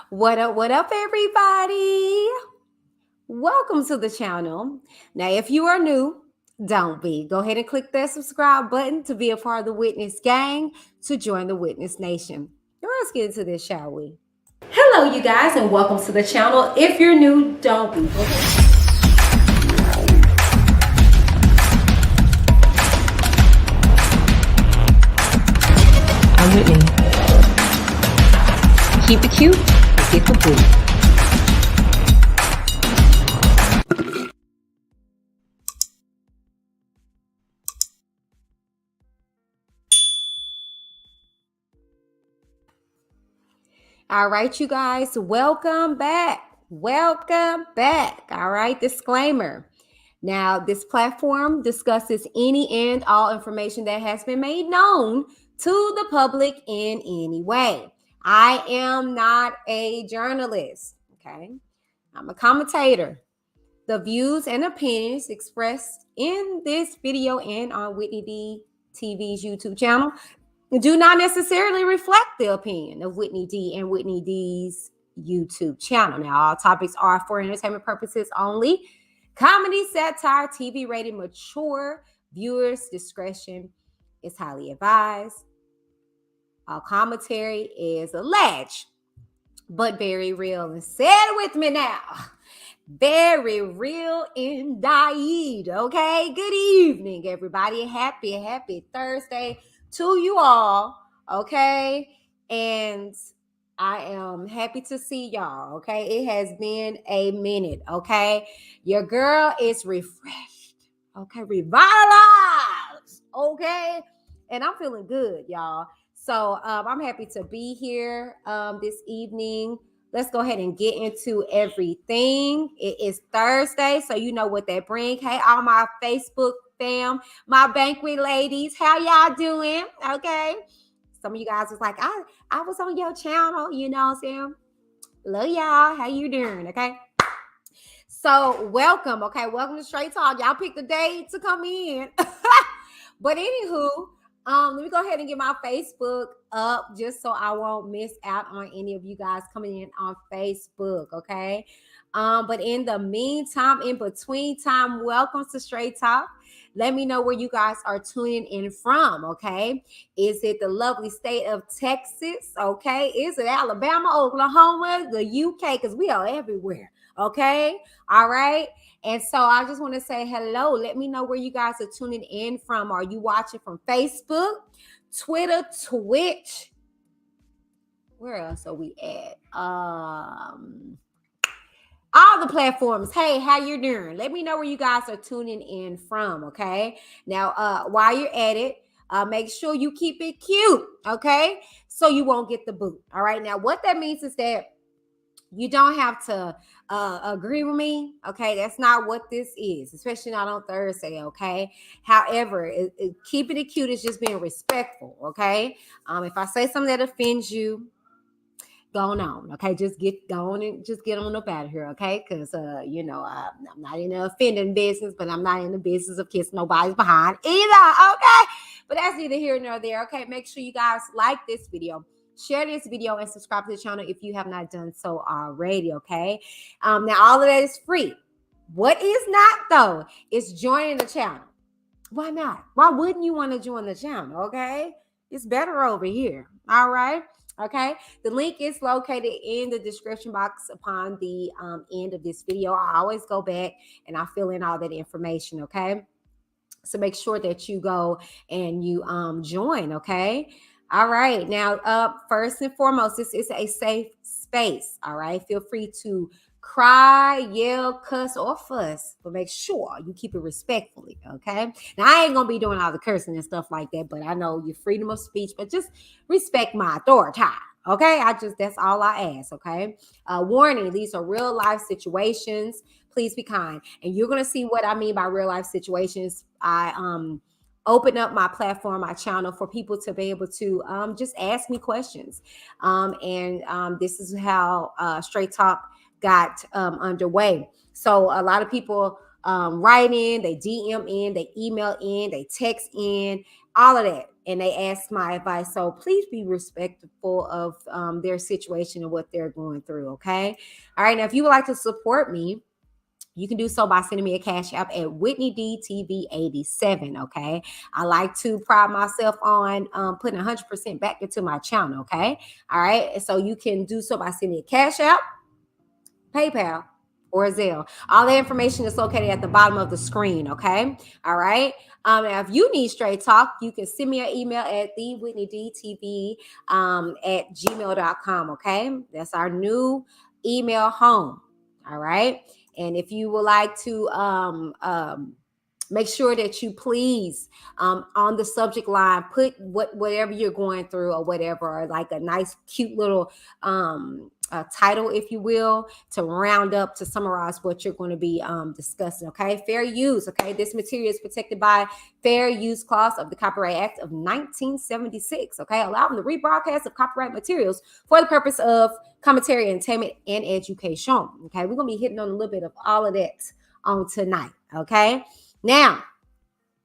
What up, everybody? Welcome to the channel. Now, if you are new, don't be. Go ahead and click that subscribe button to be a part of the Witness Gang, to join the Witness Nation. Now, let's get into this, shall we? Hello, you guys, and welcome to the channel. If you're new, don't be. I'm Whitney. Keep it cute, get the boo. All right, you guys, welcome back. Welcome back. All right, disclaimer. Now, this platform discusses any and all information that has been made known to the public in any way. I am not a journalist, okay? I'm a commentator. The views and opinions expressed in this video and on Whitney D TV's YouTube channel do not necessarily reflect the opinion of Whitney D and Whitney D's YouTube channel. Now, all topics are for entertainment purposes only. Comedy, satire, TV rated mature. Viewers' discretion is highly advised. All commentary is alleged, but very real. And say it with me now. Very real indeed. Okay. Good evening, everybody. Happy Thursday to you all. Okay. And I am happy to see y'all. Okay. It has been a minute. Okay. Your girl is refreshed. Okay. Revitalized. Okay. And I'm feeling good, y'all. So I'm happy to be here this evening. Let's go ahead and get into everything. It is Thursday, so you know what that brings. Hey, all my Facebook fam, my banquet ladies, how y'all doing? Okay. Some of you guys was like, I was on your channel, you know what I'm saying? Love y'all. How you doing? Okay. So welcome. Okay. Welcome to Straight Talk. Y'all picked the day to come in. But anywho, let me go ahead and get my Facebook up just so I won't miss out on any of you guys coming in on Facebook, okay? But in the meantime, in between time, welcome to Straight Talk. Let me know where you guys are tuning in from, okay? Is it the lovely state of Texas, okay? Is it Alabama, Oklahoma, the UK? Because we are everywhere, okay? All right? And so I just want to say hello. Let me know where you guys are tuning in from. Are you watching from Facebook, Twitter, Twitch? Where else are we at? All the platforms. Hey, how you doing? Let me know where you guys are tuning in from, okay? Now, while you're at it, make sure you keep it cute, okay? So you won't get the boot, all right? Now, what that means is that you don't have to agree with me, okay? That's not what this is, especially not on Thursday, okay? However, keeping it cute is just being respectful, okay? If I say something that offends you, going on, okay? Just get going and just get on up out of here, okay? Because I'm not in the offending business, but I'm not in the business of kissing nobody's behind either, okay? But that's neither here nor there, okay? Make sure you guys like this video, share this video, and subscribe to the channel if you have not done so already, okay? Now all of that is free. What is not though is joining the channel. Why not? Why wouldn't you want to join the channel? Okay, it's better over here. All right. Okay, the link is located in the description box upon the end of this video. I always go back and I fill in all that information. Okay, so make sure that you go and you join. Okay. All right. Now, first and foremost, this is a safe space. All right. Feel free to cry, yell, cuss, or fuss, but make sure you keep it respectfully. Okay. Now, I ain't gonna be doing all the cursing and stuff like that, but I know your freedom of speech, but just respect my authority. Okay. That's all I ask. Okay. Warning, these are real life situations. Please be kind. And you're gonna see what I mean by real life situations. I open up my platform, my channel, for people to be able to just ask me questions. This is how Straight Talk got underway. So a lot of people write in, they DM in, they email in, they text in, all of that. And they ask my advice. So please be respectful of their situation and what they're going through. Okay. All right. Now, if you would like to support me, you can do so by sending me a cash app at Whitney DTV87. Okay. I like to pride myself on putting 100% back into my channel. Okay. All right. So you can do so by sending me a cash app, PayPal, or Zelle. All the information is located at the bottom of the screen. Okay. All right. Now, if you need straight talk, you can send me an email at thewhitneydtv at gmail.com. Okay. That's our new email home. All right. And if you would like to make sure that you please on the subject line put whatever you're going through or whatever, or like a nice cute little title, if you will, to round up, to summarize what you're going to be discussing. Okay, fair use. Okay, this material is protected by fair use clause of the Copyright Act of 1976. Okay, allowing the rebroadcast of copyright materials for the purpose of commentary, entertainment, and education. Okay, we're gonna be hitting on a little bit of all of that on tonight. Okay, now,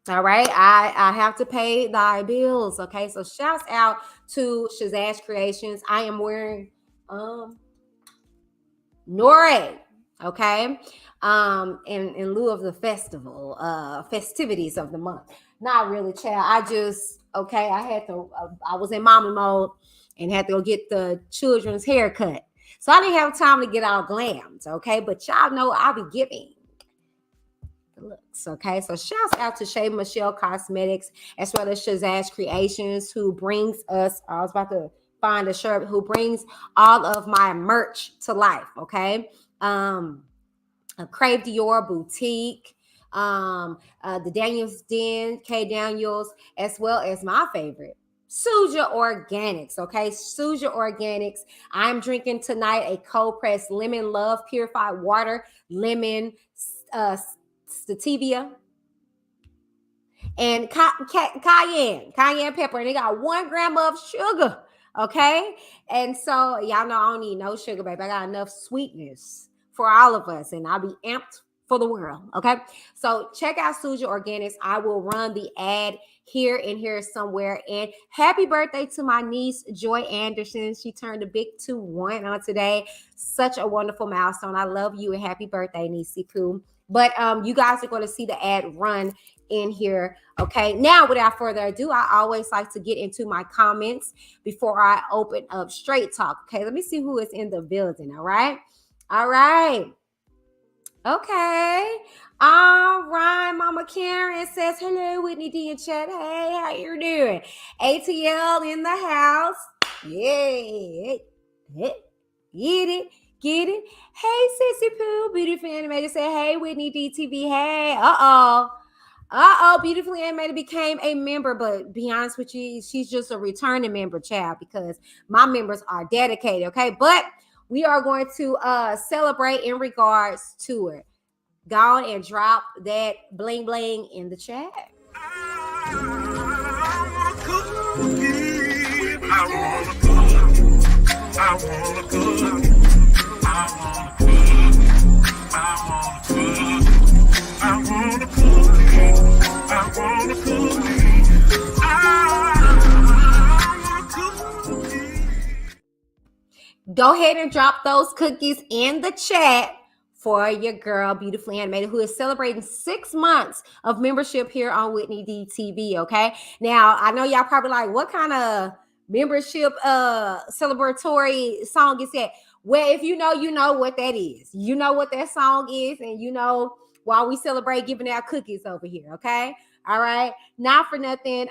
all right, I have to pay thy bills. Okay, so shouts out to Shazazz Creations. I am wearing Nore, okay, in lieu of the festivities of the month. Not really, child. I was in mommy mode and had to go get the children's haircut. So I didn't have time to get all glammed, okay? But y'all know I'll be giving the looks, okay? So shouts out to Shay Michelle Cosmetics as well as Shazazz Creations, who brings us, I was about to find a shirt, who brings all of my merch to life, okay? Crave Dior Boutique, the Daniels Den, K Daniels, as well as my favorite, Suja Organics, okay? Suja Organics. I'm drinking tonight a cold pressed lemon love purified water, lemon, stevia, and cayenne pepper, and they got 1 gram of sugar. Okay, and so y'all know I don't need no sugar, baby. I got enough sweetness for all of us, and I'll be amped for the world. Okay, so check out Suja Organics. I will run the ad here somewhere. And happy birthday to my niece Joy Anderson. She turned a big 2-1 on today. Such a wonderful milestone. I love you and happy birthday, niecey poo. But you guys are going to see the ad run in here. Okay, now without further ado, I always like to get into my comments before I open up Straight Talk. Okay, let me see who is in the building. All right. Okay. All right. Mama Karen says, hello, Whitney D in chat. Hey, how you doing? ATL in the house. Yeah. Get it. Hey, Sissy Pooh, beautifully animated. Say, hey, Whitney DTV. Hey. Beautifully animated became a member, but be honest with you, she's just a returning member, child, because my members are dedicated. Okay, but we are going to celebrate in regards to it. Go on and drop that bling bling in the chat. Go ahead and drop those cookies in the chat for your girl, beautifully animated, who is celebrating 6 months of membership here on Whitney DTV. Okay, now I know y'all probably like, what kind of membership celebratory song is that? Well, if you know what that is. You know what that song is, and you know why we celebrate giving out cookies over here. Okay, all right. Not for nothing.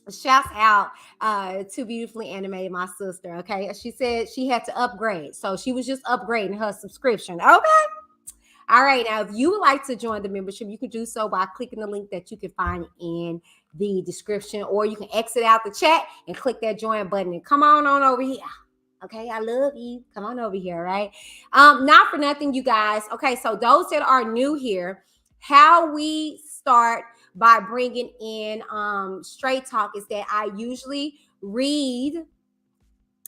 Shouts out to beautifully animated, my sister. Okay, she said she had to upgrade, so she was just upgrading her subscription. Okay, all right. Now, if you would like to join the membership, you can do so by clicking the link that you can find in the description, or you can exit out the chat and click that join button and come on over here. Okay, I love you. Come on over here, right? Not for nothing, you guys. Okay, so those that are new here, how we start by bringing in Straight Talk is that I usually read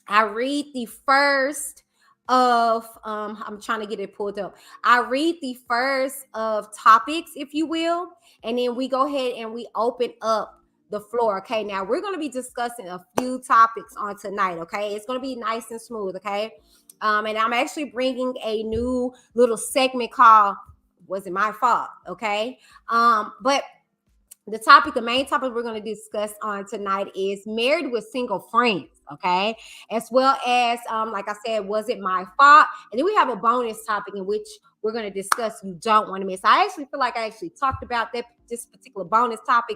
the first of I'm trying to get it pulled up. I read the first of topics, if you will, and then we go ahead and we open up the floor. Okay, now we're going to be discussing a few topics on tonight. Okay, it's going to be nice and smooth. Okay, and I'm actually bringing a new little segment called "Was It My Fault?" Okay, but the main topic we're going to discuss on tonight is married with single friends, okay? As well as, like I said, was it my fault? And then we have a bonus topic in which we're going to discuss you don't want to miss. I actually feel like I actually talked about this particular bonus topic,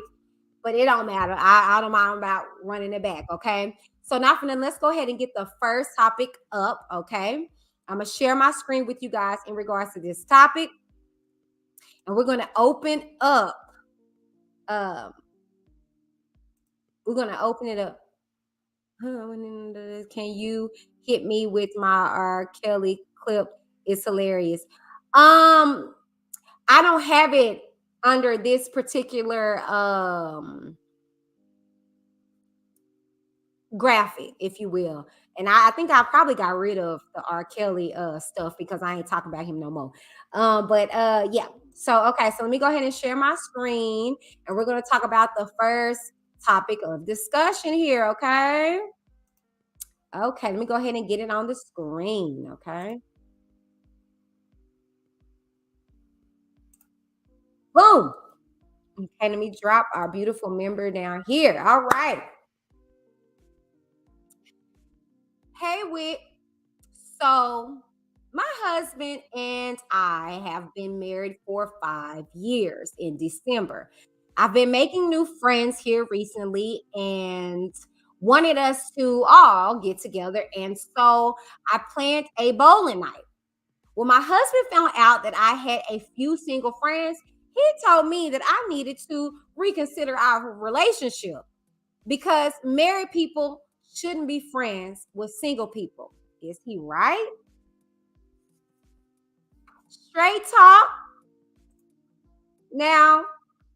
but it don't matter. I don't mind about running it back, okay? So now for then, let's go ahead and get the first topic up, okay? I'm going to share my screen with you guys in regards to this topic, and we're going to open up. Um, we're going to open it up. Can you hit me with my R. Kelly clip? It's hilarious. I don't have it under this particular graphic, if you will. And I think I probably got rid of the R. Kelly stuff because I ain't talking about him no more. But yeah. So okay, so let me go ahead and share my screen and we're gonna talk about the first topic of discussion here, okay? Okay, let me go ahead and get it on the screen, okay? Boom. Okay, let me drop our beautiful member down here. All right. Hey, Wick. So, my husband and I have been married for 5 years in December. I've been making new friends here recently and wanted us to all get together. And so I planned a bowling night. When my husband found out that I had a few single friends, he told me that I needed to reconsider our relationship because married people shouldn't be friends with single people. Is he right? Straight talk now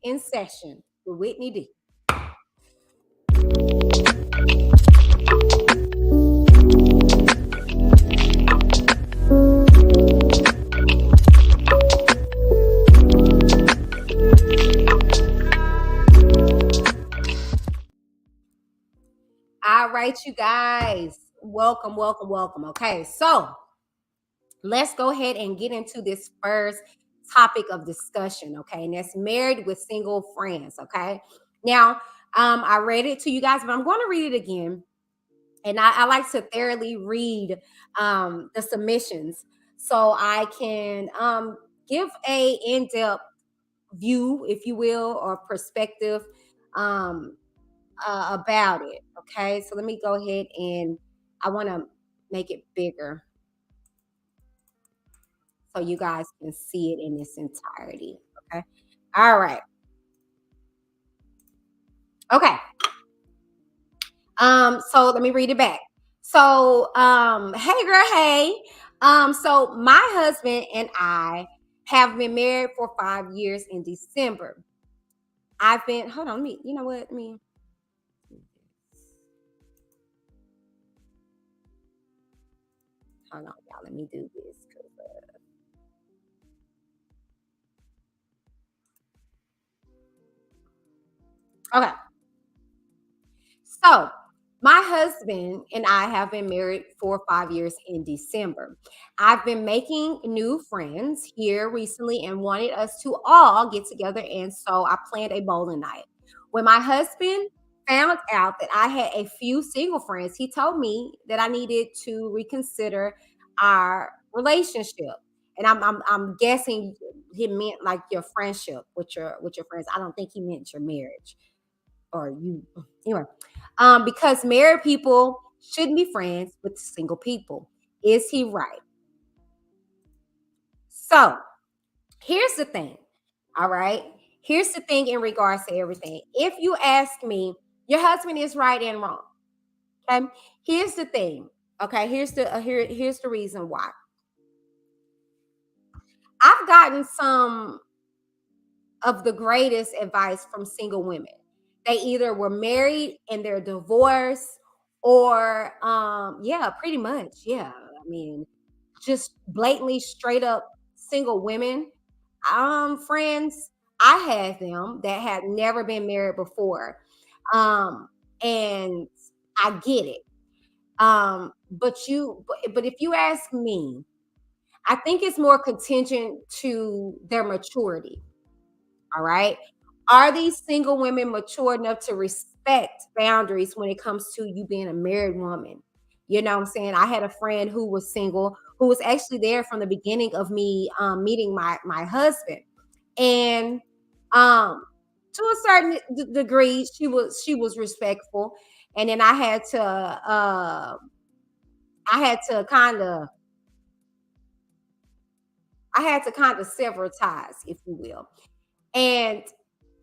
in session with Whitney D. All right, you guys. Welcome, welcome, welcome. Okay, so let's go ahead and get into this first topic of discussion. Okay, and that's married with single friends. Okay, now I read it to you guys, but I'm going to read it again. And I like to thoroughly read the submissions so I can give a in-depth view, if you will, or perspective um, about it. Okay, so let me go ahead and I want to make it bigger so you guys can see it in its entirety. Okay, all right. Okay, so let me read it back. So, hey girl, hey. So my husband and I have been married for 5 years in December. I've been hold on, me, you know what? Me. Hold on, y'all. Let me do this. Okay. So, my husband and I have been married for 5 years in December. I've been making new friends here recently and wanted us to all get together. And so I planned a bowling night. When my husband found out that I had a few single friends, he told me that I needed to reconsider our relationship. And I'm guessing he meant like your friendship with your friends. I don't think he meant your marriage or you anyway. Because married people shouldn't be friends with single people. Is he right? So here's the thing. All right. Here's the thing in regards to everything. If you ask me, your husband is right and wrong. Okay. Here's the thing. Okay. Here's the reason why. I've gotten some of the greatest advice from single women. They either were married and they're divorced, or yeah, pretty much. Yeah. I mean, just blatantly straight up single women, friends, I had them that had never been married before. Um, and I get it. But if you ask me, I think it's more contingent to their maturity. All right. Are these single women mature enough to respect boundaries when it comes to you being a married woman? You know what I'm saying? I had a friend who was single, who was actually there from the beginning of me meeting my husband. And to a certain degree, she was respectful. And then I had to kind of I had to kind of sever ties, if you will. And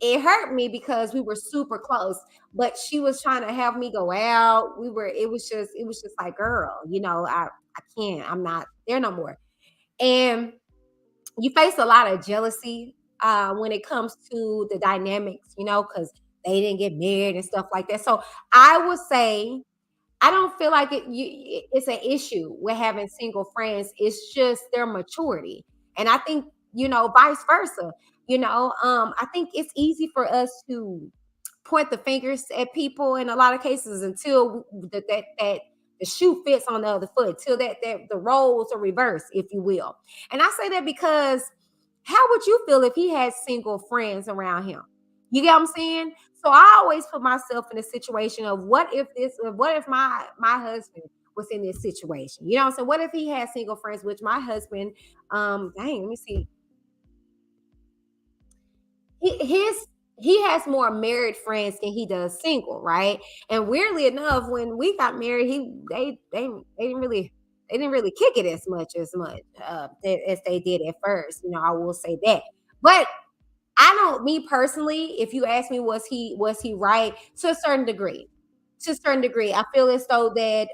it hurt me because we were super close, but she was trying to have me go out. It was just like, girl, I can't. I'm not there no more. And you face a lot of jealousy when it comes to the dynamics, because they didn't get married and stuff like that. So I would say I don't feel like it's an issue with having single friends. It's just their maturity. And I think, vice versa. I think it's easy for us to point the fingers at people in a lot of cases until that the shoe fits on the other foot, till that the roles are reversed, if you will. And I say that because how would you feel if he had single friends around him? You get what I'm saying? So I always put myself in a situation of what if my husband was in this situation? You know what I'm saying? What if he had single friends, which my husband, let me see. His he has more married friends than he does single, right? And weirdly enough, when we got married, they didn't really kick it as much as they did at first. I will say that. But I don't, me personally, if you ask me, was he right to a certain degree? To a certain degree, I feel as though that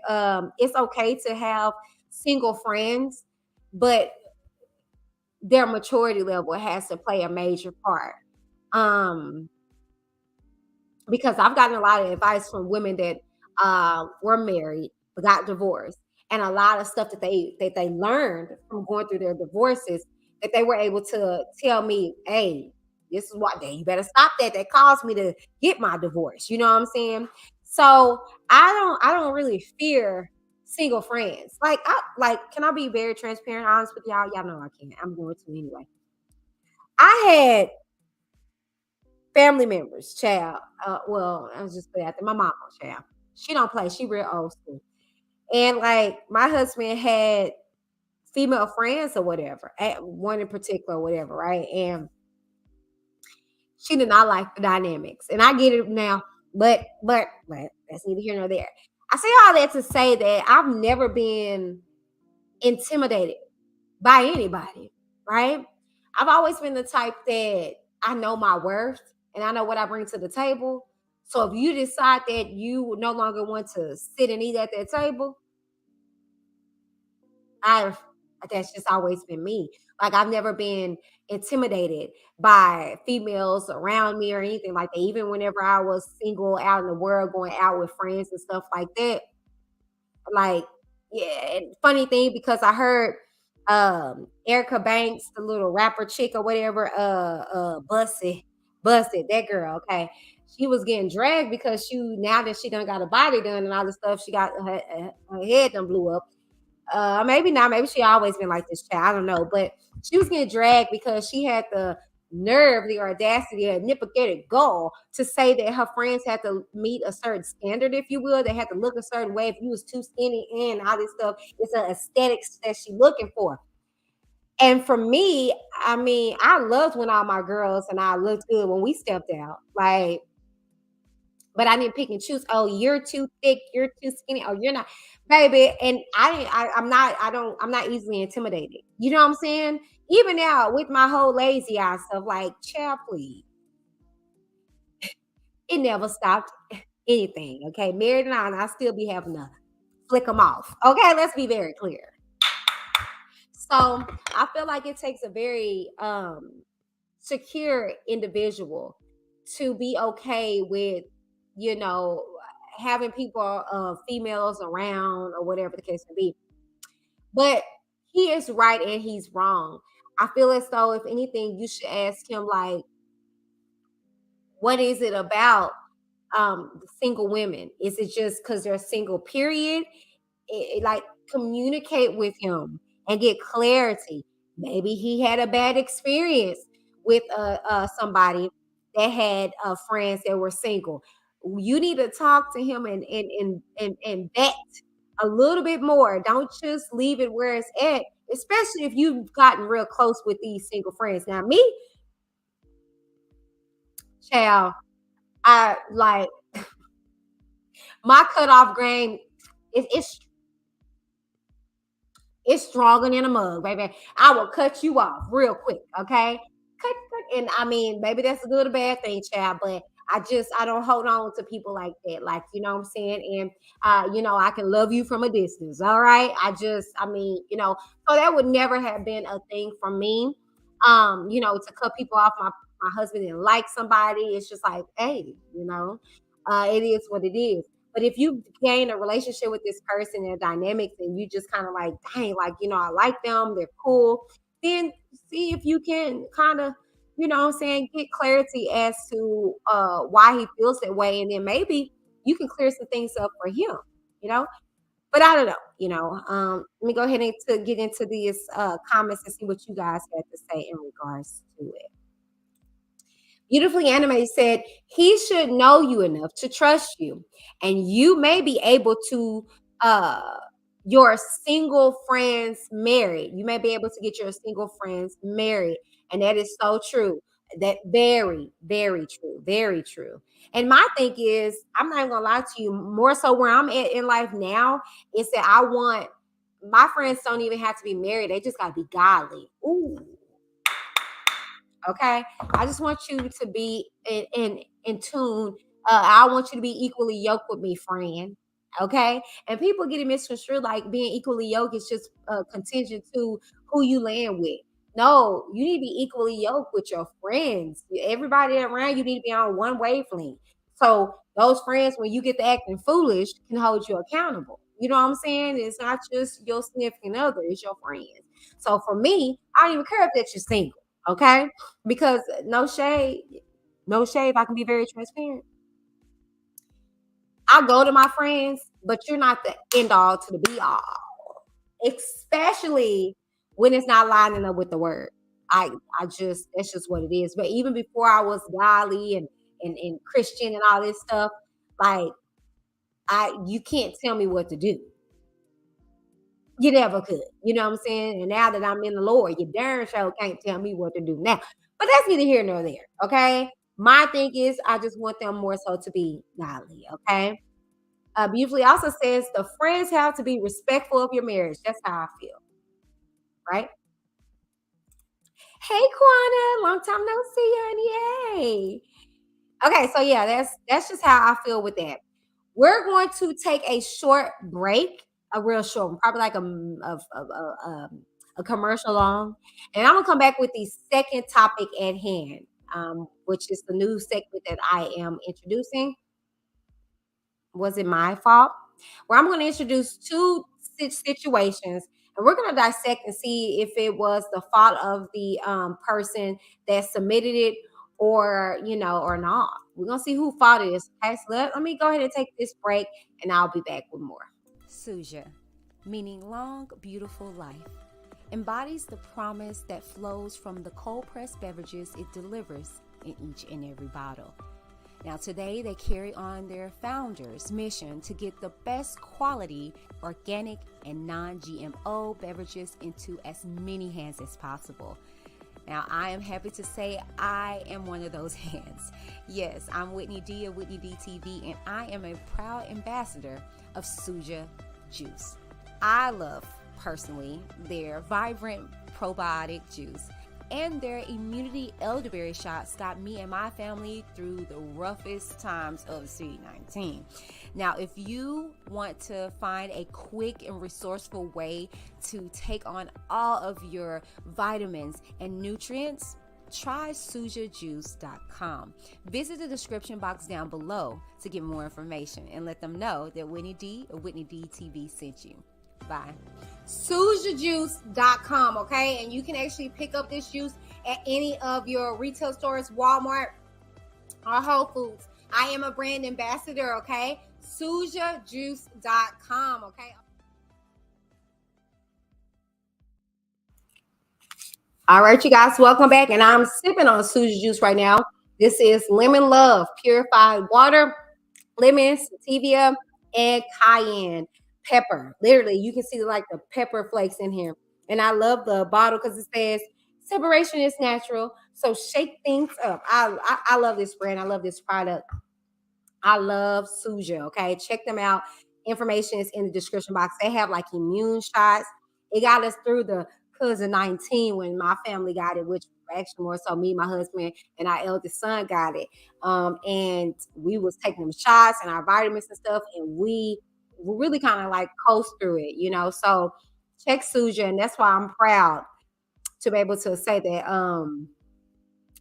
it's okay to have single friends, but their maturity level has to play a major part. Um, because I've gotten a lot of advice from women that were married but got divorced, and a lot of stuff that they learned from going through their divorces that they were able to tell me, "Hey, this is what you better stop that. That caused me to get my divorce." You know what I'm saying? So I don't really fear single friends. Can I be very transparent, honest with y'all? Y'all know I can't. I'm going to anyway. I had family members, child. Well, I was just put it out there. My mama, child. She don't play. She real old school. And like my husband had female friends or whatever, one in particular, or whatever, right? And she did not like the dynamics, and I get it now. But that's neither here nor there. I say all that to say that I've never been intimidated by anybody, right? I've always been the type that I know my worth and I know what I bring to the table. So if you decide that you no longer want to sit and eat at that table, I've that's just always been me. Like I've never been intimidated by females around me or anything like that. Even whenever I was single out in the world, going out with friends and stuff like that, like, yeah, and funny thing because I heard Erica Banks, the little rapper chick or whatever, Busted, that girl, okay. She was getting dragged because now that she done got a body done and all the stuff, she got her head done blew up. Maybe not. Maybe she always been like this child. I don't know. But she was getting dragged because she had the nerve, the audacity, a nipple-getting gall to say that her friends had to meet a certain standard, if you will. They had to look a certain way. If you was too skinny and all this stuff, it's an aesthetics that she looking for. And for me, I mean, I loved when all my girls and I looked good when we stepped out. Like, but I didn't pick and choose. Oh, you're too thick. You're too skinny. Oh, you're not, baby. And I didn't. I'm not. I don't. I'm not easily intimidated. You know what I'm saying? Even now with my whole lazy eye stuff, like, child, please, it never stopped anything. Okay, married and I still be having to flick them off. Okay, let's be very clear. So I feel like it takes a very secure individual to be okay with, you know, having people, females around or whatever the case may be. But he is right and he's wrong. I feel as though, if anything, you should ask him, like, what is it about single women? Is it just because they're single, period? Like, communicate with him and get clarity. Maybe he had a bad experience with somebody that had friends that were single. You need to talk to him and vet a little bit more. Don't just leave it where it's at, especially if you've gotten real close with these single friends. Now, me, child, I like my cutoff game. It's It's stronger than a mug, baby. I will cut you off real quick, okay? Cut. And I mean, maybe that's a good or bad thing, child, but I don't hold on to people like that. Like, you know what I'm saying? And I can love you from a distance. All right. I mean, so that would never have been a thing for me. To cut people off. My husband didn't like somebody. It's just like, hey, it is what it is. But if you gain a relationship with this person and dynamics, and you just kind of like, dang, like, I like them, they're cool, then see if you can kind of, what I'm saying, get clarity as to why he feels that way. And then maybe you can clear some things up for him, you know? But I don't know, let me go ahead and to get into these comments and see what you guys had to say in regards to it. Beautifully Animated said, he should know you enough to trust you. And you may be able to uh your single friends married. You may be able to get your single friends married. And that is so true. That very, very true. Very true. And my thing is, I'm not even gonna lie to you, more so where I'm at in life now, is that I want my friends don't even have to be married. They just gotta be godly. Ooh. Okay, I just want you to be in tune. I want you to be equally yoked with me, friend. Okay, and people get it misconstrued like being equally yoked is just contingent to who you land with. No, you need to be equally yoked with your friends. Everybody around you need to be on one wavelength. So those friends, when you get to acting foolish, can hold you accountable. You know what I'm saying? It's not just your significant other; it's your friends. So for me, I don't even care if that you're single. Okay, because no shade, no shade. If I can be very transparent, I go to my friends, but you're not the end all to the be all, especially when it's not lining up with the word. I just that's just what it is. But even before I was godly and Christian and all this stuff, like you can't tell me what to do. You never could. You know what I'm saying? And now that I'm in the Lord, you darn sure can't tell me what to do now. But that's neither here nor there. Okay. My thing is, I just want them more so to be godly. Okay. Beautifully also says the friends have to be respectful of your marriage. That's how I feel. Right. Hey, Quana. Long time no see, honey. Hey. Okay. So yeah, that's just how I feel with that. We're going to take a short break, a real short one, probably like a commercial long. And I'm going to come back with the second topic at hand, which is the new segment that I am introducing. Was it my fault? Where I'm going to introduce two situations, and we're going to dissect and see if it was the fault of the person that submitted it, or not. We're going to see who fault it is. Okay, so let me go ahead and take this break, and I'll be back with more. Suja, meaning long, beautiful life, embodies the promise that flows from the cold-pressed beverages it delivers in each and every bottle. Now today they carry on their founder's mission to get the best quality organic and non-GMO beverages into as many hands as possible. Now I am happy to say I am one of those hands. Yes, I'm Whitney D of Whitney D TV, and I am a proud ambassador of Suja Juice. I love, personally, their vibrant probiotic juice, and their immunity elderberry shots got me and my family through the roughest times of COVID-19. Now, if you want to find a quick and resourceful way to take on all of your vitamins and nutrients, try sujajuice.com. Visit the description box down below to get more information and let them know that Whitney D or Whitney D TV sent you. Bye. SujaJuice.com, okay? And you can actually pick up this juice at any of your retail stores, Walmart or Whole Foods. I am a brand ambassador, okay? SujaJuice.com, okay? All right, you guys, welcome back. And I'm sipping on Suja Juice right now. This is Lemon Love, purified water, lemon, sativa, and cayenne pepper. Literally, you can see like the pepper flakes in here. And I love the bottle because it says separation is natural. So shake things up. I love this brand. I love this product. I love Suja. Okay, check them out. Information is in the description box. They have like immune shots. It got us through the COVID-19 when my family got it, which actually more so me, my husband, and our eldest son got it. And we was taking them shots and our vitamins and stuff, and we were really kind of like coast through it, you know. So check Suja, and that's why I'm proud to be able to say that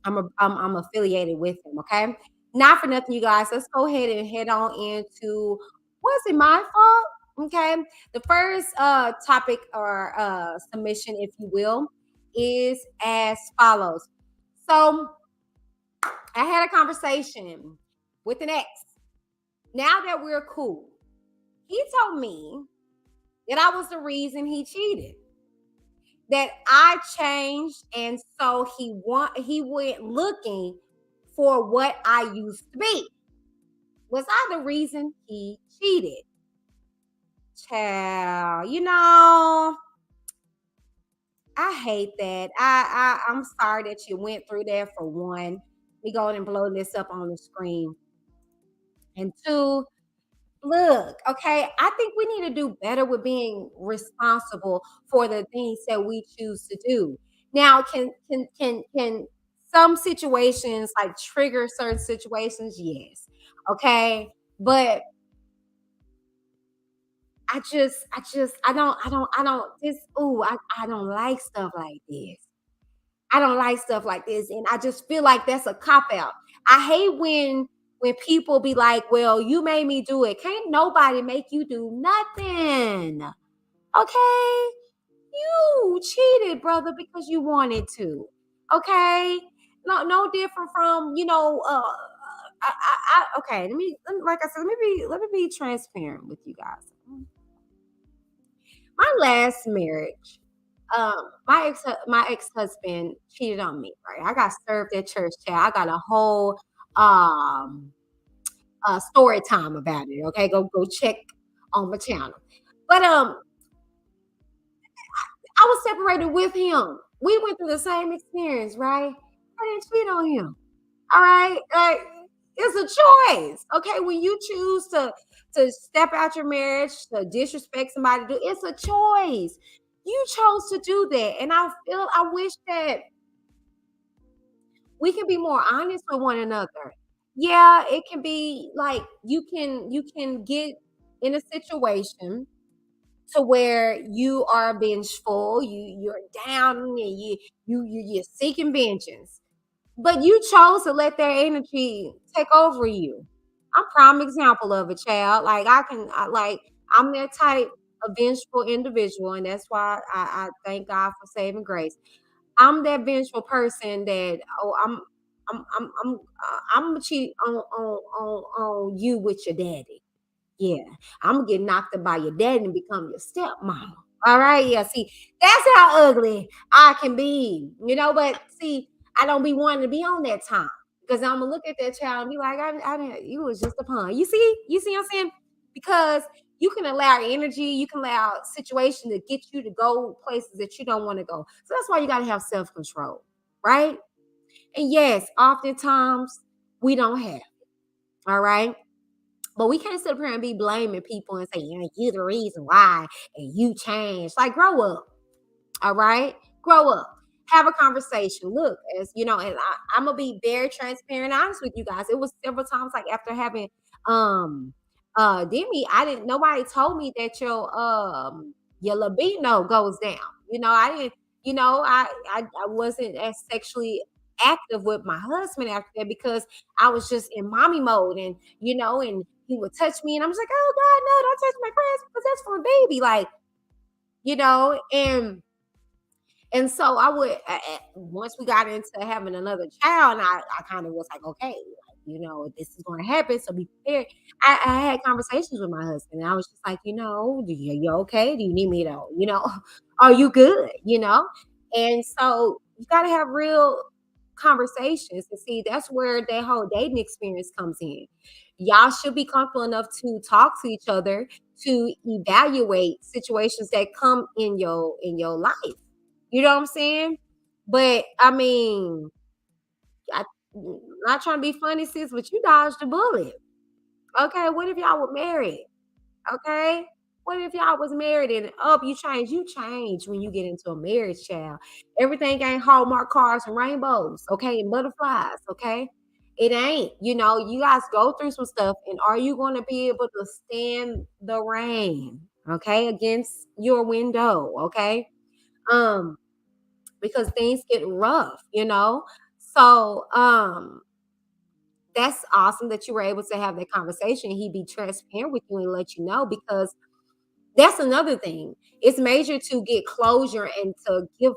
I'm affiliated with them. Okay, not for nothing, you guys. Let's go ahead and head on into was it my fault? Okay, the first topic or submission, if you will, is as follows. So I had a conversation with an ex. Now that we're cool, he told me that I was the reason he cheated. That I changed, and so he went looking for what I used to be. Was I the reason he cheated? Child, you know, I hate that. I'm sorry that you went through that for one. We go and blow this up on the screen. And two, look, okay, I think we need to do better with being responsible for the things that we choose to do. Now, can some situations like trigger certain situations? Yes. Okay. But I don't like stuff like this. I don't like stuff like this. And I just feel like that's a cop out. I hate when people be like, well, you made me do it. Can't nobody make you do nothing. Okay? You cheated, brother, because you wanted to. Okay? No different from, okay, like I said, let me be transparent with you guys. My last marriage, my ex-husband cheated on me, right? I got served at church chat. I got a whole um story time about it. Okay, go check on my channel. But I was separated with him. We went through the same experience, right? I didn't cheat on him. All right, like it's a choice. Okay, when you choose to step out your marriage, to disrespect somebody, it's a choice. You chose to do that, and I wish that we can be more honest with one another. Yeah, it can be like you can get in a situation to where you are vengeful, you're down and you're seeking vengeance. But you chose to let their energy take over you. I'm prime example of a child. Like I'm that type of vengeful individual, and that's why I thank God for saving grace. I'm that vengeful person that I'm gonna cheat on you with your daddy. Yeah, I'm gonna get knocked up by your daddy and become your stepmama. All right, yeah. See, that's how ugly I can be, you know. But see, I don't be wanting to be on that time because I'm gonna look at that child and be like, I didn't. You was just a pawn. You see what I'm saying? Because you can allow energy, you can allow situation to get you to go places that you don't want to go. So that's why you got to have self control, right? And yes, oftentimes we don't have. All right. But we can't sit up here and be blaming people and say, yeah, you the reason why and you changed. Like, grow up. All right? Grow up. Have a conversation. Look, as you know, and I'm gonna be very transparent and honest with you guys. It was several times like after having um Demi, I didn't nobody told me that your libido goes down. You know, I didn't, I wasn't as sexually active with my husband after that because I was just in mommy mode and and he would touch me and I'm just like, oh God, no, don't touch my breast because that's for a baby. Like And so I would, once we got into having another child, and I kind of was like, okay, like, this is going to happen. So be prepared. I had conversations with my husband, and I was just like, you okay? Do you need me to, are you good? And so you got to have real conversations. And see, that's where that whole dating experience comes in. Y'all should be comfortable enough to talk to each other, to evaluate situations that come in your life. You know what I'm saying? But I mean, I not trying to be funny, sis, but you dodged a bullet. Okay, what if y'all were married? Okay. What if y'all was married and you change? You change when you get into a marriage, child. Everything ain't Hallmark cars and rainbows, okay, and butterflies, okay? It ain't. You guys go through some stuff, and are you going to be able to stand the rain, okay, against your window, okay? Um, because things get rough. So, that's awesome that you were able to have that conversation. He be transparent with you and let you know, because that's another thing. It's major to get closure and to give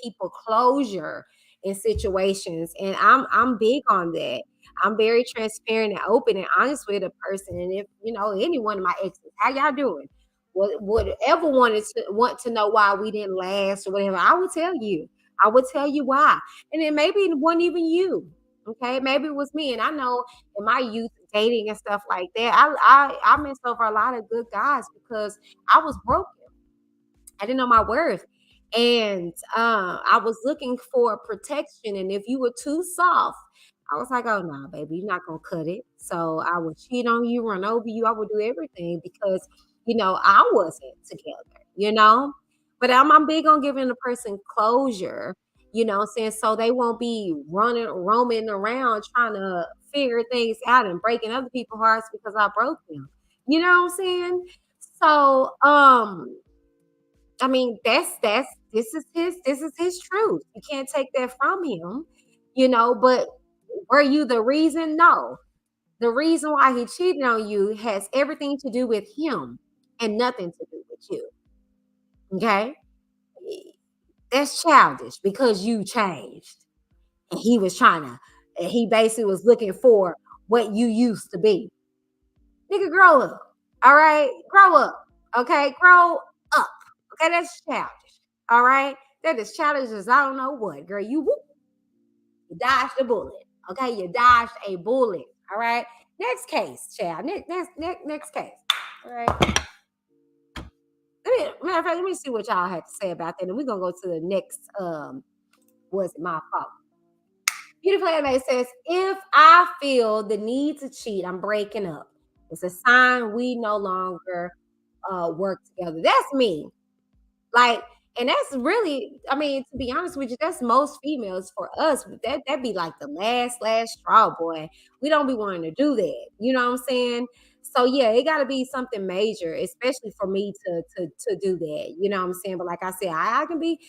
people closure in situations. And I'm big on that. I'm very transparent and open and honest with a person. And if any one of my exes, how y'all doing? Would ever want to know why we didn't last or whatever, I would tell you. I would tell you why. And then maybe it wasn't even you. Okay, maybe it was me. And I know in my youth, dating and stuff like that, I missed over a lot of good guys because I was broken. I didn't know my worth. And I was looking for protection. And if you were too soft, I was like, oh no, baby, you're not gonna cut it. So I would cheat on you, run over you, I would do everything because I wasn't together. But I'm big on giving a person closure, saying, so they won't be roaming around trying to figure things out and breaking other people's hearts because I broke them. You know what I'm saying? So I mean, this is his truth. You can't take that from him. But were you the reason? No. The reason why he cheated on you has everything to do with him and nothing to do with you. Okay? That's childish because you changed. And he basically was looking for what you used to be. Nigga, grow up. All right? Grow up. Okay? Grow up. Okay? That's childish. All right? That is childish as I don't know what, girl. You dodged a bullet. Okay? You dodged a bullet. All right? Next case, child. Next case. All right? Matter of fact, let me see what y'all have to say about that. And we're going to go to the next, was it my fault? Beautiful Anime says, if I feel the need to cheat, I'm breaking up. It's a sign we no longer work together. That's me. Like, and that's really, I mean, to be honest with you, that's most females for us. But that be like the last straw, boy. We don't be wanting to do that. You know what I'm saying? So yeah, it got to be something major, especially for me to do that. You know what I'm saying? But like I said, I can be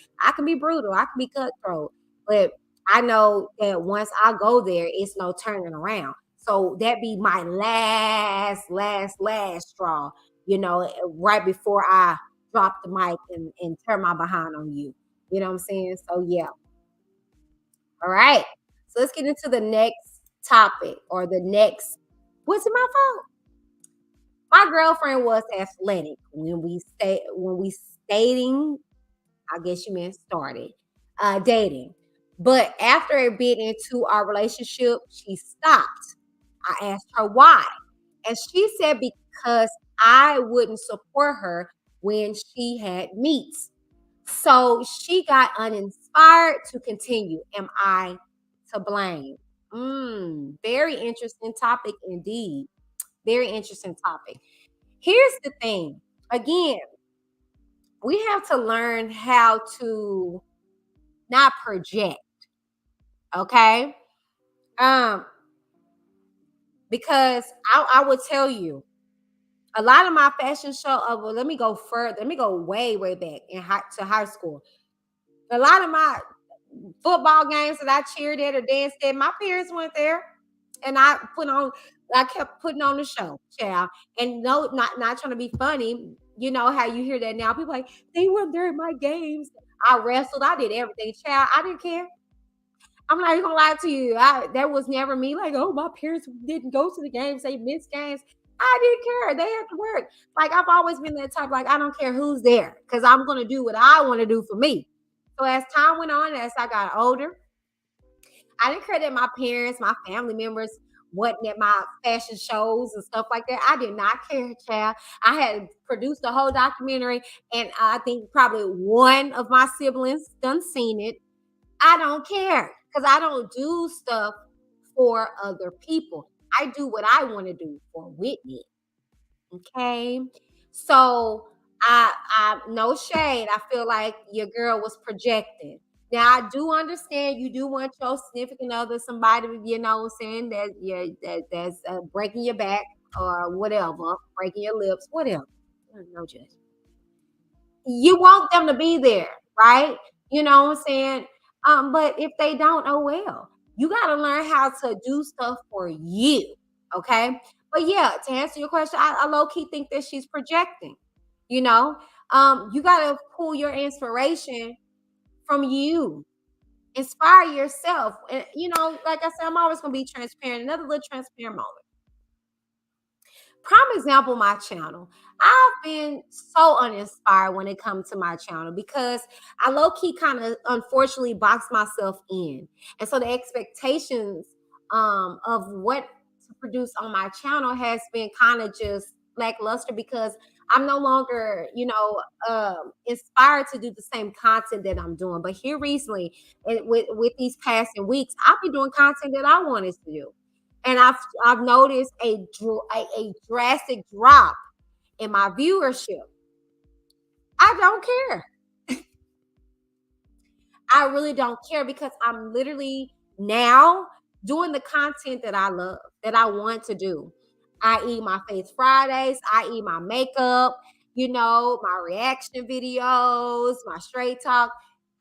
brutal, I can be cutthroat, but I know that once I go there, it's no turning around. So that be my last straw. Right before I drop the mic and turn my behind on you. You know what I'm saying? So yeah. All right. So let's get into the next topic or the next. Was it my fault? My girlfriend was athletic when we stating. I guess you meant started dating. But after a bit into our relationship, she stopped. I asked her why. And she said because I wouldn't support her when she had meets. So she got uninspired to continue. Am I to blame? Very interesting topic indeed. Very interesting topic. Here's the thing. Again, we have to learn how to not project. Okay. Um, because I would tell you a lot of my fashion show well, let me go further. Let me go way back to high school. A lot of my football games that I cheered at or danced at, my parents went there, and I kept putting on the show, child. And no, not trying to be funny. You know how you hear that now? People like, they weren't there in my games. I wrestled, I did everything. Child, I didn't care. I'm not even gonna lie to you. That was never me. Like, oh, my parents didn't go to the games, they missed games. I didn't care. They had to work. Like I've always been that type. Like I don't care who's there, because I'm gonna do what I want to do for me. So as time went on, as I got older, I didn't care that my parents, my family members wasn't at my fashion shows and stuff like that. I did not care, child. I had produced a whole documentary, and I think probably one of my siblings done seen it. I don't care because I don't do stuff for other people. I do what I want to do for Whitney. Okay. So I no shade. I feel like your girl was projecting. Now I do understand you do want your significant other, somebody, saying that that's breaking your back or whatever, breaking your lips, whatever. No judgment. You want them to be there, right? You know what I'm saying? But if they don't, oh well. You got to learn how to do stuff for you, okay? But yeah, to answer your question, I low key think that she's projecting. You know, you got to pull your inspiration from you, inspire yourself, and like I said, I'm always gonna be transparent. Another little transparent moment. Prime example, my channel. I've been so uninspired when it comes to my channel because I low key kind of unfortunately boxed myself in. And so the expectations of what to produce on my channel has been kind of just lackluster because I'm no longer, inspired to do the same content that I'm doing. But here recently, with these passing weeks, I've been doing content that I wanted to do, and I've noticed a drastic drop in my viewership. I don't care. I really don't care because I'm literally now doing the content that I love, that I want to do. I eat my face Fridays, I eat my makeup, my reaction videos, my straight talk.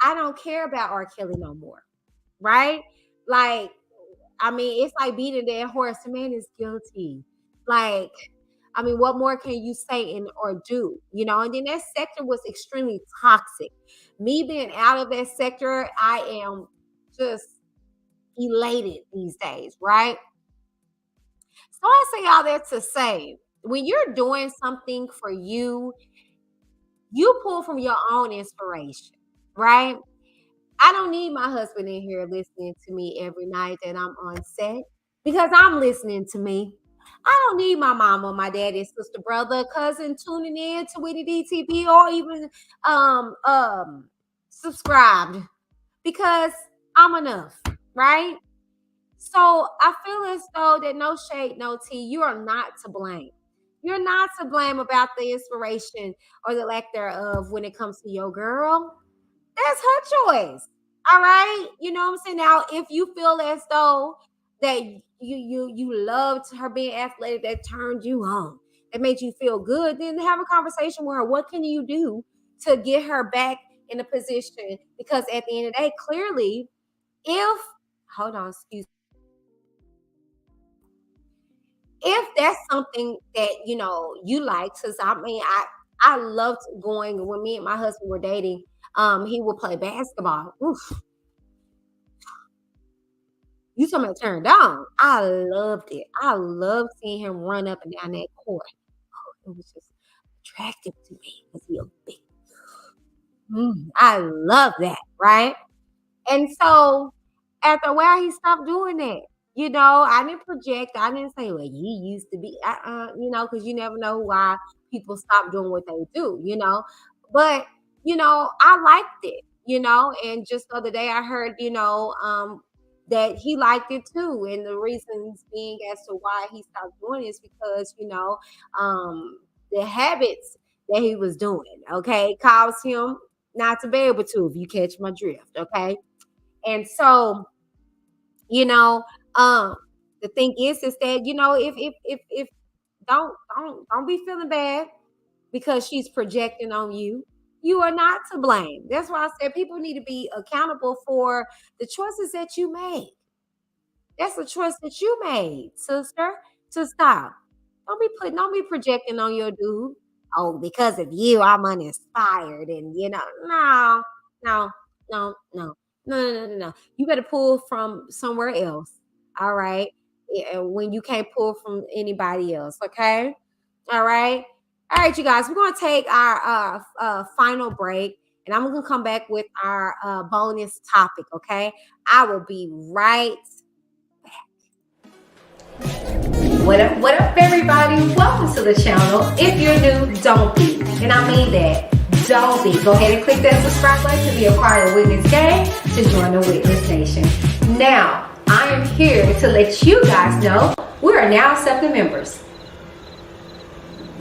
I don't care about R. Kelly no more, right? Like, I mean, it's like beating that horse. The man is guilty. Like, I mean, what more can you say or do? And then that sector was extremely toxic. Me being out of that sector, I am just elated these days, right? So I say all that to say, when you're doing something for you, you pull from your own inspiration, right? I don't need my husband in here listening to me every night that I'm on set because I'm listening to me. I don't need my mama, my daddy, sister, brother, cousin tuning in to Whitney DTV or even subscribed because I'm enough, right? So I feel as though that no shade, no tea, you are not to blame. You're not to blame about the inspiration or the lack thereof when it comes to your girl. That's her choice. All right. You know what I'm saying? Now, if you feel as though that you loved her being athletic, that turned you on, that made you feel good, then have a conversation with her. What can you do to get her back in a position? Because at the end of the day, clearly, if hold on, excuse, if that's something that you like, because I mean, I loved going when me and my husband were dating. He would play basketball. Oof, you talking about turned on. I loved it. I loved seeing him run up and down that court. Oh, it was just attractive to me because he a big. I love that, right? And so after a while, he stopped doing that. I didn't project. I didn't say, well, you used to be, because you never know why people stop doing what they do. But, I liked it, and just the other day I heard, that he liked it too. And the reasons being as to why he stopped doing it is because, the habits that he was doing, okay, caused him not to be able to, if you catch my drift, okay? And so, you know, the thing is that if don't be feeling bad because she's projecting on you. You are not to blame. That's why I said people need to be accountable for the choices that you made. That's a choice that you made, sister, to stop. Don't be projecting on your dude. oh, because of you, I'm uninspired. And, no, no, no, no, no, no, no, no. You better pull from somewhere else. All right. Yeah, when you can't pull from anybody else. Okay. All right. All right, you guys, we're going to take our final break and I'm going to come back with our bonus topic. Okay. I will be right. What up, everybody? Welcome to the channel. If you're new, don't be. And I mean that. Don't be. Go ahead and click that subscribe button to be a part of Witness Gang, to join the Witness Nation. Now, I am here to let you guys know we are now accepting members.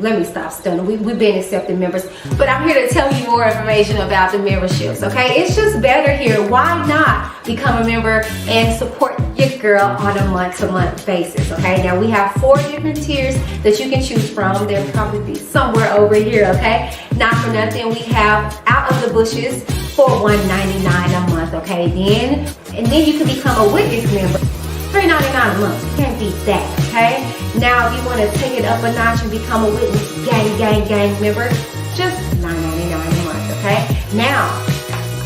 Let me stop stunning. We've been accepting members, but I'm here to tell you more information about the memberships, okay? It's just better here. Why not become a member and support your girl on a month-to-month basis, okay? Now, we have 4 different tiers that you can choose from. They'll probably be somewhere over here, okay? Not for nothing, we have Out of the Bushes for $1.99 a month, okay? And then you can become a Witness member. $3.99 a month. You can't beat that, okay? Now, if you want to take it up a notch and become a Witness gang member, just $9.99 a month, okay? Now,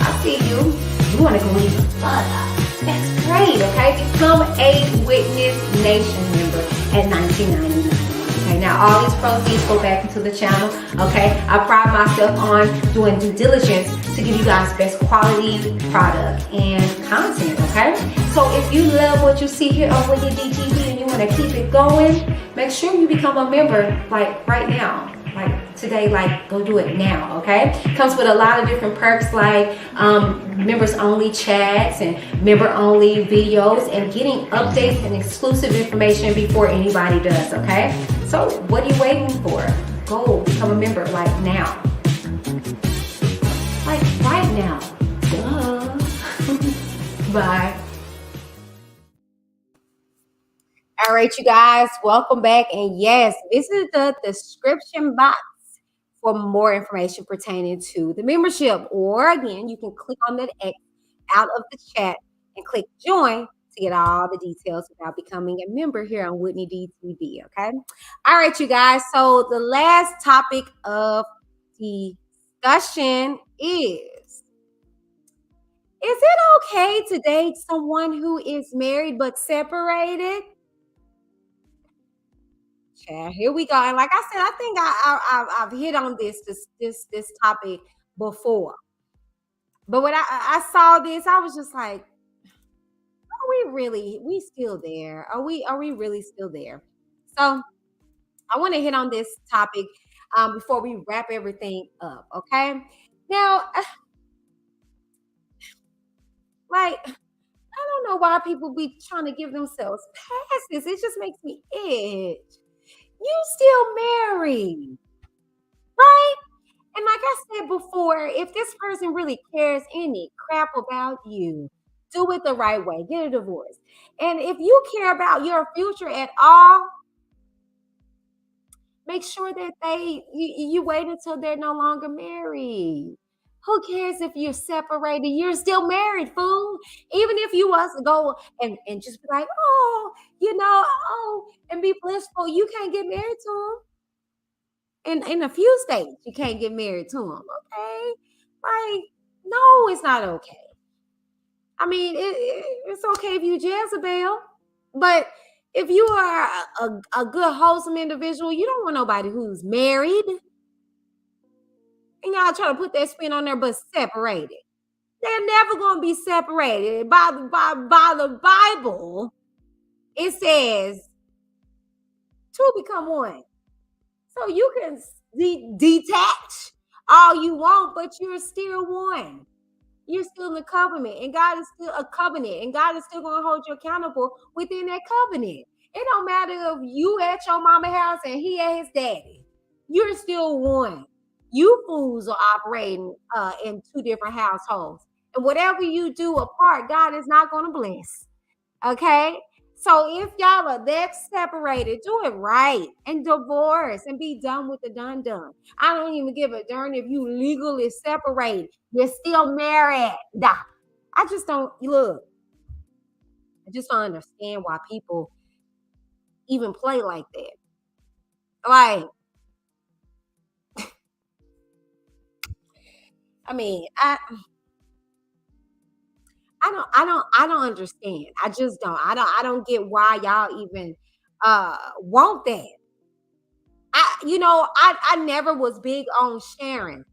I see you. You want to go even further. That's great, okay? Become a Witness Nation member at $19.99. Okay, now all these proceeds go back into the channel, okay? I pride myself on doing due diligence to give you guys best quality product and content, okay? So if you love what you see here on Whitney DTV and you want to keep it going, make sure you become a member like right now. Like today, like go do it now, okay? Comes with a lot of different perks like members only chats and member only videos and getting updates and exclusive information before anybody does, okay? So what are you waiting for? Go become a member like now. Like right now. Duh. Bye. All right, you guys, welcome back. And yes, this is the description box for more information pertaining to the membership. Or again, you can click on that X out of the chat and click join to get all the details about becoming a member here on Whitney DTV. Okay. All right, you guys. So the last topic of discussion is it okay to date someone who is married but separated? Yeah, here we go. And like I said, I think I've hit on this topic before. But when I saw this, I was just like, are we still there? Are we really still there? So I want to hit on this topic before we wrap everything up. Okay. Now, like, I don't know why people be trying to give themselves passes. It just makes me itch. You still married, right? And like I said before, if this person really cares any crap about you, do it the right way. Get a divorce. And if you care about your future at all, make sure that you wait until they're no longer married. Who cares if you're separated? You're still married, fool. Even if you was to go and just be like, oh, and be blissful, you can't get married to them. In a few states, you can't get married to them. Okay, like no, it's not okay. I mean, it's okay if you Jezebel, but if you are a good wholesome individual, you don't want nobody who's married. And y'all try to put that spin on there, but separated. They're never going to be separated. By the Bible, it says two become one. So you can detach all you want, but you're still one. You're still in the covenant, and God is still a covenant, and God is still going to hold you accountable within that covenant. It don't matter if you at your mama house and he at his daddy. You're still one. You fools are operating in 2 different households, and whatever you do apart, God is not going to bless. Okay. So if y'all are that separated, do it right and divorce and be done with the done. I don't even give a darn if you legally separated. You're still married. I just don't look. I just don't understand why people even play like that. Like, I mean, I don't understand. I just don't. I don't get why y'all even want that. I never was big on sharing.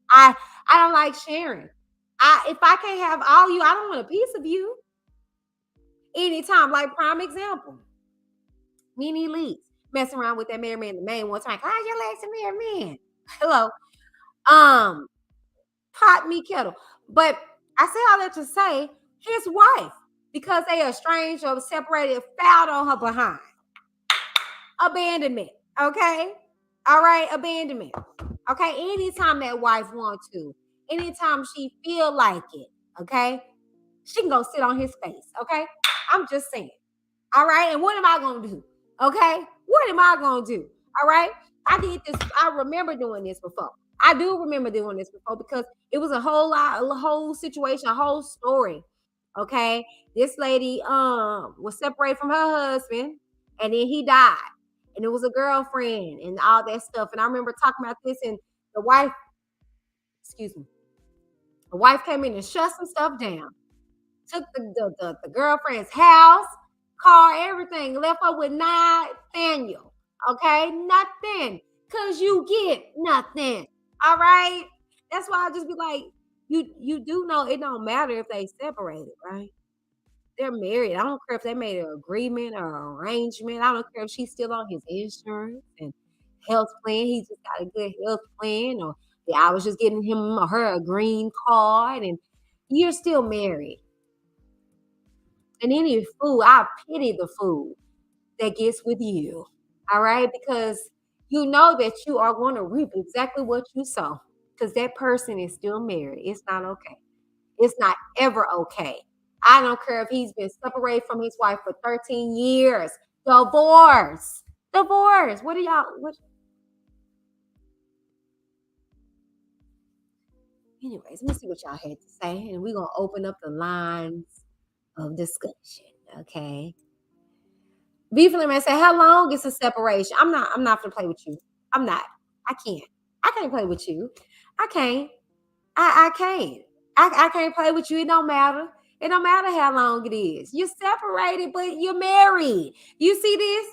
I I don't like sharing. If I can't have all you, I don't want a piece of you. Anytime, like prime example, Nene Leakes messing around with that married man, the main one time. How's your legs, married man? Hello, um, pot me kettle. But I say all that to say his wife, because they estranged or separated, fouled on her behind. Abandonment. Okay. All right. Abandonment. Okay. Anytime that wife wants to, anytime she feel like it, okay, she can go sit on his face. Okay. I'm just saying. All right. And what am I gonna do? Okay. What am I gonna do? All right. I did this. I remember doing this before. I do remember doing this before because it was a whole lot, a whole situation, a whole story. Okay. This lady was separated from her husband and then he died. And it was a girlfriend and all that stuff. And I remember talking about this, and the wife, excuse me, the wife came in and shut some stuff down, took the girlfriend's house, car, everything, left her with Nathaniel. Okay, nothing. Cause you get nothing. All right. That's why I just be like, you do know it don't matter if they separated, right? They're married. I don't care if they made an agreement or arrangement. I don't care if she's still on his insurance and health plan. He just got a good health plan, or yeah, I was just getting him or her a green card, and you're still married. And any fool, I pity the fool that gets with you. All right, because you know that you are going to reap exactly what you sow, because that person is still married. It's not okay. It's not ever okay. I don't care if he's been separated from his wife for 13 years. Divorce. Divorce. What are y'all? What? Anyways, let me see what y'all had to say, and we're gonna open up the lines of discussion. Okay. Beefling man say, how long is a separation? I'm not gonna play with you. I'm not. I can't. I can't play with you. I can't. I can't. I can't play with you. It don't matter. It don't matter how long it is. You're separated, but you're married. You see this?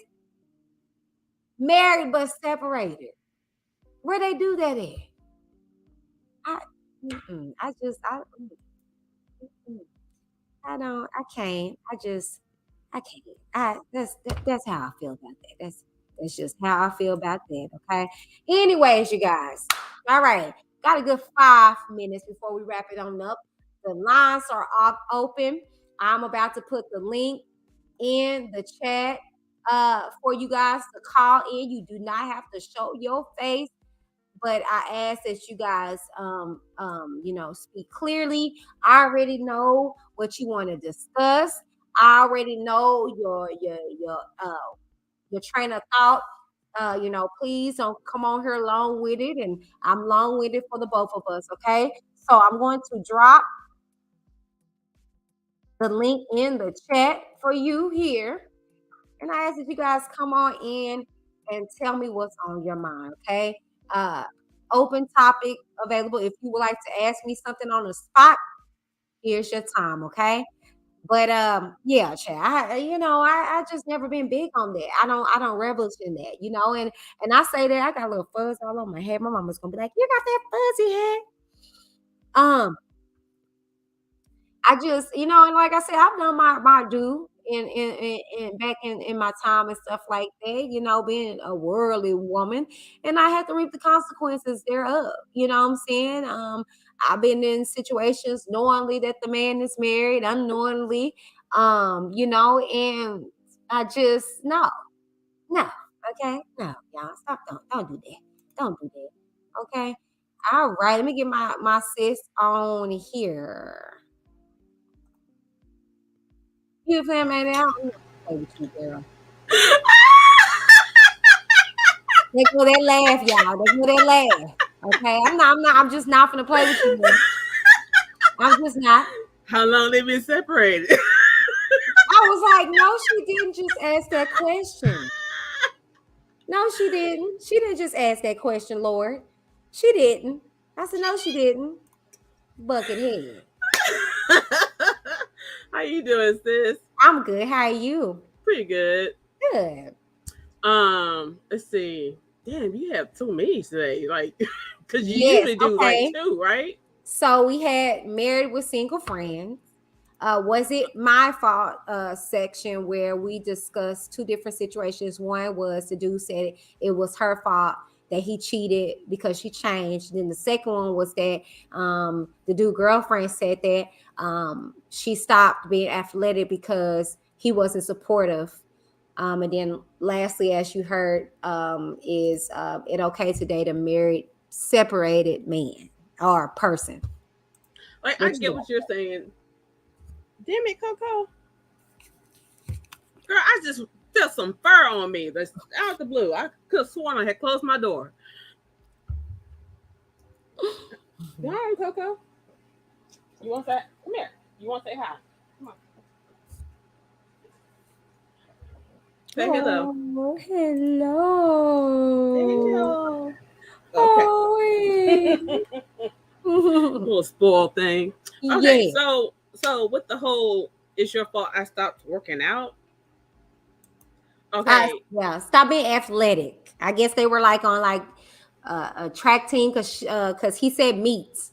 Married but separated. Where they do that at? I, I just, mm, I don't, I can't. I can't. That's how I feel about that. That's just how I feel about that. Okay. Anyways, you guys. All right. Got a good 5 minutes before we wrap it on up. The lines are open. I'm about to put the link in the chat for you guys to call in. You do not have to show your face, but I ask that you guys speak clearly. I already know what you want to discuss. I already know your train of thought. Please don't come on here long with it, and I'm long with it for the both of us. Okay, so I'm going to drop the link in the chat for you here, and I ask that you guys come on in and tell me what's on your mind. Okay, uh, open topic available. If you would like to ask me something on the spot, here's your time. Okay. But yeah, Chad, I just never been big on that. I don't relish in that, and I say that I got a little fuzz all on my head. My mama's gonna be like, "You got that fuzzy head?" Um, I just, and like I said, I've done my due in back in my time and stuff like that, being a worldly woman, and I had to reap the consequences thereof. You know what I'm saying? I've been in situations knowingly that the man is married, unknowingly, and I just no, okay, no, y'all stop, don't do that, don't do that, okay. All right, let me get my sis on here. You feel me? I don't know play with you, girl. There go that laugh, y'all. There go that laugh. Okay, I'm just not gonna play with you, man. I'm just not. How long they been separated? I was like, no, she didn't just ask that question. No, she didn't. She didn't just ask that question, Lord. She didn't. I said, no, she didn't. Buckethead. How you doing, sis? I'm good. How are you? Pretty good. Good. Let's see. Damn, you have too many today. Like, cause you Yes. usually do like Okay. two, right? So we had married with single friends. Was it my fault section where we discussed two different situations. One was the dude said it was her fault that he cheated because she changed. Then the second one was that the dude girlfriend said that she stopped being athletic because he wasn't supportive. And then lastly, as you heard, is it okay to date a married separated man or person? Like, I What you get got? what you're saying. Damn it, Coco. Girl, I just felt some fur on me. That's out the blue. I could have sworn I had closed my door. Go on, Coco. You want that? Come here. You want to say hi? Come on. Say hello. Oh, hello. Okay. Oh, Little spoiled thing. Okay, yeah. so with the whole "it's your fault I stopped working out." I, Okay. yeah. Stop being athletic. I guess they were like on like a track team because he said meets.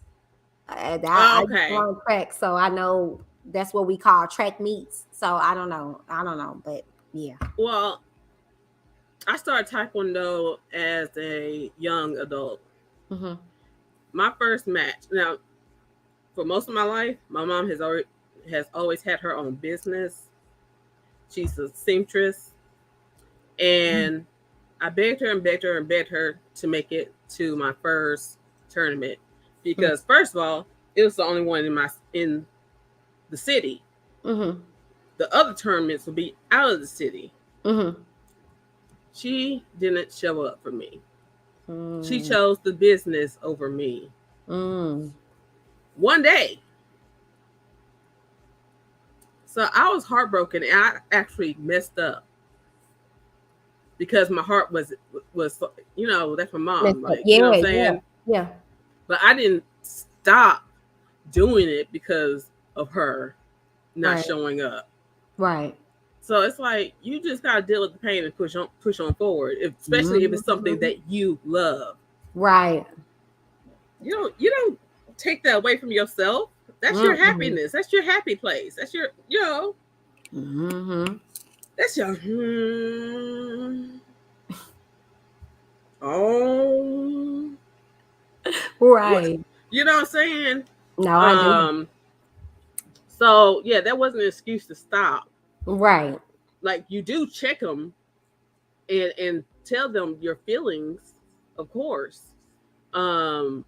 I used to Okay. run track, so I know that's what we call track meets. So I don't know. But yeah. Well, I started Taekwondo as a young adult. Mm-hmm. My first match. Now, for most of my life, my mom has always had her own business. She's a seamstress, and I begged her and begged her and begged her to make it to my first tournament because, first of all, it was the only one in the city. Mm-hmm. The other tournaments would be out of the city. Mm-hmm. She didn't show up for me. She Mm-hmm. chose the business over me. Mm. One day. So I was heartbroken and I actually messed up because my heart was that's my mom. Like, you know Yeah, what I'm yeah, saying? yeah. But I didn't stop doing it because of her not Right, showing up. right. So it's like you just gotta deal with the pain and push on forward, especially if it's something Mhm. that you love. Right. You don't take that away from yourself. That's your Mm-mm. happiness. That's your happy place. That's your Mm-hmm. that's your oh what Right. you know what I'm saying? No, I do. Um so yeah, that wasn't an excuse to stop. Right. Like you do check them and tell them your feelings, of course. Um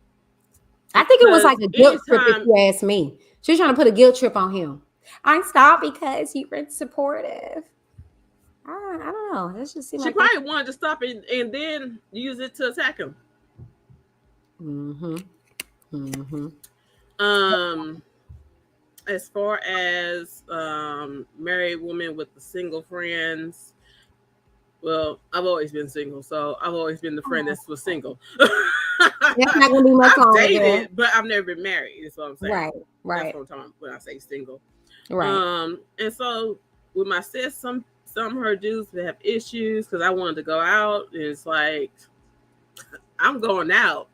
I think it was because like a guilt trip, if anytime you ask me. She's trying to put a guilt trip on him. I stopped because you were supportive. I don't know. That just seemed she like that. probably wanted to stop it and then use it to attack him. Mm-hmm. Mm-hmm. Um as far as married women with the single friends, well, I've always been single, so I've always been the friend that was single. That's not gonna be much I've longer, girl. dated, but I've never been married. Is what I'm saying. Right. That's Right. what I'm talking about when I say single. Right. And so with my sis, some of her dudes have issues because I wanted to go out, and it's like I'm going out.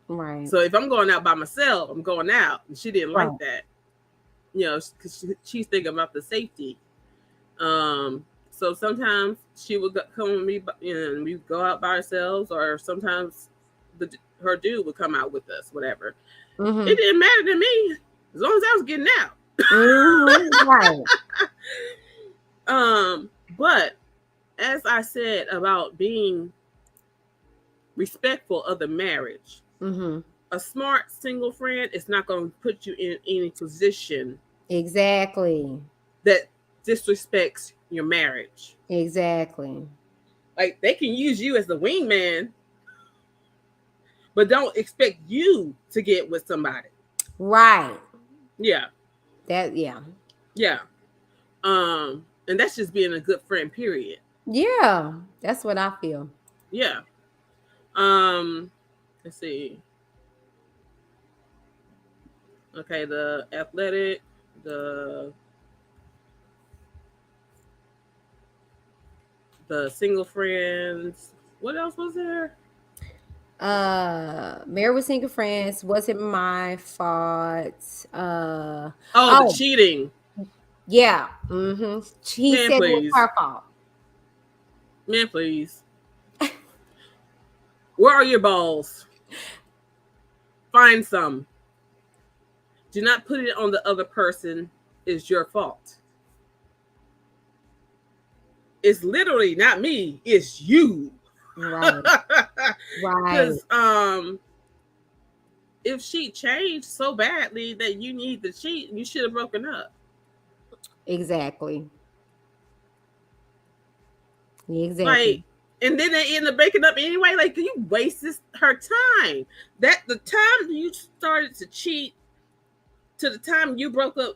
Right. So if I'm going out by myself, I'm going out, and she didn't like Right. that, because she's thinking about the safety. So sometimes she would come with me, and we go out by ourselves, or sometimes her dude would come out with us, whatever. It Mm-hmm. didn't matter to me as long as I was getting out. Mm-hmm. Right. But as I said about being respectful of the marriage, Mm-hmm. a smart single friend is not going to put you in any position Exactly. that disrespects your marriage. Exactly. Like they can use you as the wingman, but don't expect you to get with somebody. Right. Yeah, That yeah. yeah. And that's just being a good friend, period. Yeah. That's what I feel. Yeah. Um, let's see. Okay, the athletic, the the single friends. What else was there? Married with Single Friends wasn't my fault. Oh, the Oh, cheating. yeah. Mm-hmm. He Man, said it was please. her fault. Man, please. Where are your balls? Find some. Do not put it on the other person. It's your fault. It's literally not me. It's you. Right. Right. Because if she changed so badly that you need to cheat, you should have broken up. Exactly. Like, Exactly. and then they end up breaking up anyway. Like, you wasted her time. That the time you started to cheat to the time you broke up,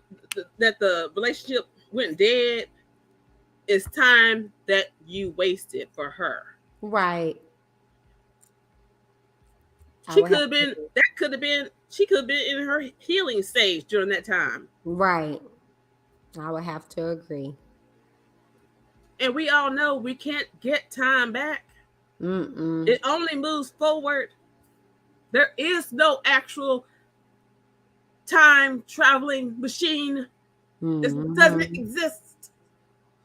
that the relationship went dead, is time that you wasted for her. Right. I She would could have have to been. agree. That could have been. She could have been in her healing stage during that time. Right. I would have to agree. And we all know we can't get time back. Mm-mm. It only moves forward. There is no actual time traveling machine. It doesn't Mm-hmm. exist.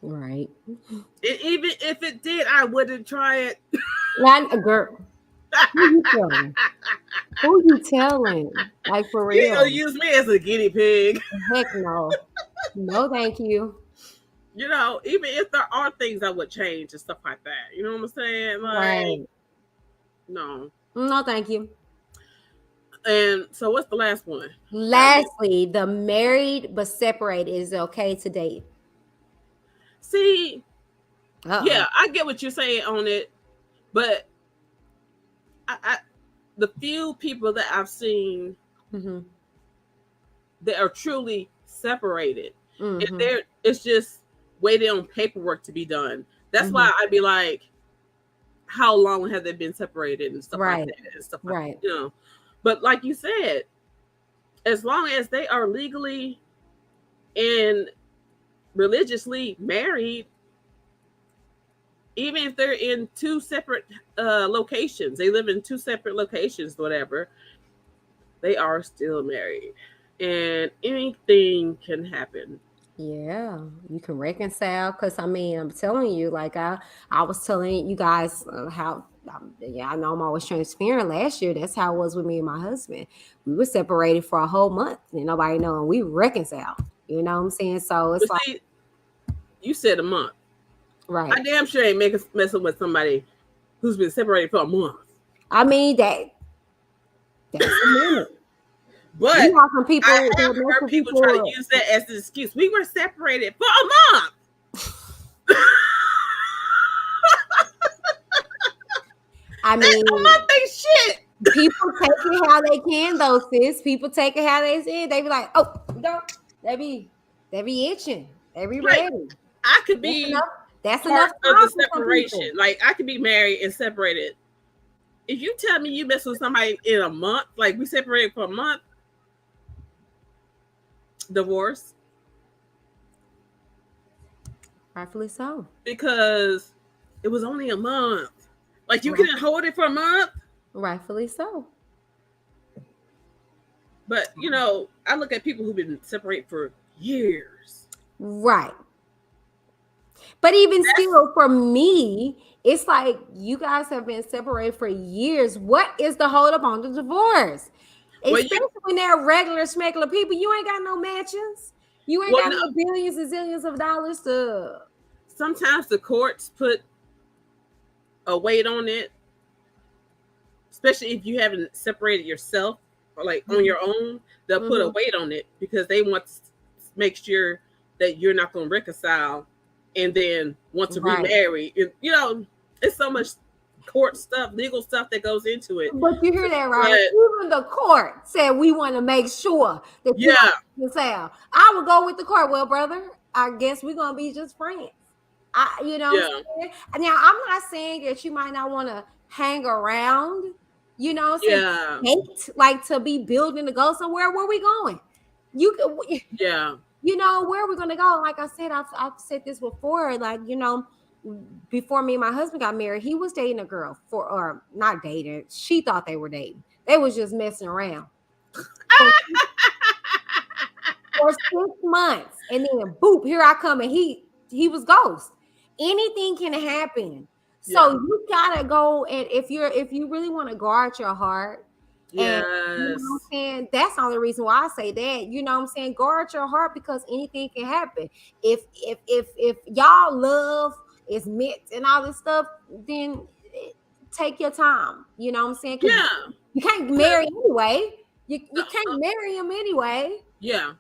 Right. And even if it did, I wouldn't try it. Not a girl. Who you telling? Who you telling? Like for You ain't gonna real? use me as a guinea pig. Heck no. No, thank you. Even if there are things I would change and stuff like that. You know what I'm saying? Like, Right. no. No, thank you. And so, what's the last one? Gotta get. Lastly, the married but separated is okay to date. See, Uh-oh. yeah, I get what you're saying on it, but I the few people that I've seen Mm-hmm. that are truly separated, and Mm-hmm. there it's just waiting on paperwork to be done. That's Mm-hmm. why I'd be like, how long have they been separated and stuff like Right. that and stuff like Right. But like you said, as long as they are legally and religiously married, even if they're in two separate locations, they live in two separate locations, whatever, they are still married. And anything can happen. Yeah, you can reconcile because I mean, I'm telling you, like I was telling you guys how yeah, I know I'm always transparent. Last year, that's how it was with me and my husband. We were separated for a whole month, and nobody know, and we reconciled. You know what I'm saying? So But it's like, see, you said a month. right. I damn sure ain't messing with somebody who's been separated for a month. I mean that's a minute. But You have some I people have that mess heard with people try to people. use that as an excuse. We were separated for a month. I That a mean, month ain't shit. people take it how they can, though, sis. People take it how they see it. They be like, oh, no, they be itching. They be Like, ready. I could That's be enough. That's part enough of the time for some separation. people. Like, I could be married and separated. If you tell me you mess with somebody in a month, like we separated for a month, divorce, Rightfully so. because it was only a month. Like, you Right. couldn't hold it for a month. Rightfully so. But I look at people who've been separated for years. Right. But even That's still, for me, it's like you guys have been separated for years. What is the hold up on the divorce? well, you Especially when they're regular, smuggler people. You ain't got no matches. You ain't well, got no. no billions and zillions of dollars to. Sometimes the courts put a weight on it, especially if you haven't separated yourself or like on your own. They'll put a Mhm. weight on it because they want to make sure that you're not going to reconcile and then want to Right. remarry. It's so much court stuff, legal stuff that goes into it. But you hear that, right? But Even the court said we want to make sure that you yeah, don't sell. I would go with the court. Well, brother, I guess we're gonna be just friends. You know what yeah, I'm saying? Now, I'm not saying that you might not want to hang around, You know what I'm saying? Yeah. Hate like to be building to go somewhere. Where we going? You could, Yeah. you know, where are we gonna go? Like I said, I've said this before. Like, you know, before me and my husband got married, he was dating a girl for, or not dating. She thought they were dating. They was just messing around for, for 6 months, and then boop, here I come, and he was ghost. Anything can happen. So Yeah. you gotta go, and if you really want to guard your heart, and you know what I'm Yes. saying, that's the only reason why I say that. You know what I'm saying, guard your heart because anything can happen. If y'all love is meant and all this stuff, then take your time. You know what I'm saying, because Yeah. you can't marry Cause anyway. You can't uh, marry him anyway. yeah.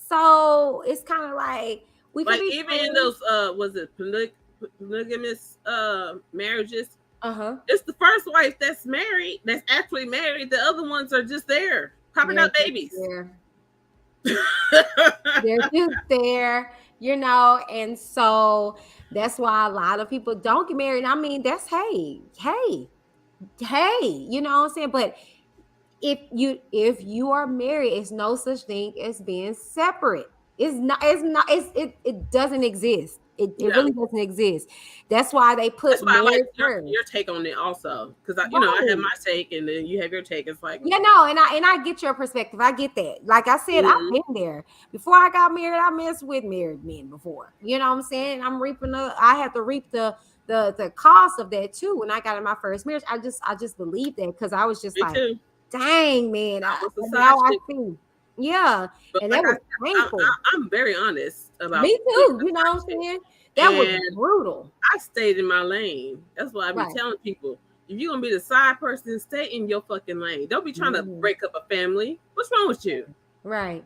So it's kind of like we could Like be even in friends. those was it polygamous marriages, Uh-huh. it's the first wife that's married, that's actually married. The other ones are just there popping They're out just babies. there. They're just there, you know, and so that's why a lot of people don't get married. I mean, that's hey, you know what I'm saying? But if you are married, it's no such thing as being separate. It doesn't exist. It Yeah. really doesn't exist. That's why they That's put why I like marriage your first. take on it also, because I have Right. my take and then you have your take. It's like Yeah, no, and I get your perspective. I get that. Like I said, I've mhm, been there. Before I got married, I messed with married men before. You know what I'm saying? I had to reap the cost of that too. When I got in my first marriage, I just believed that because I was just me like, too. dang man, I was a and side now I chick, see. Yeah, but and like that was painful. I'm very honest about Me being too. a You know what side I'm chick, saying? That was and brutal. I stayed in my lane. That's why I be Right. telling people, if you're gonna be the side person, stay in your fucking lane. Don't be trying to Mhm. break up a family. What's wrong with you? Right.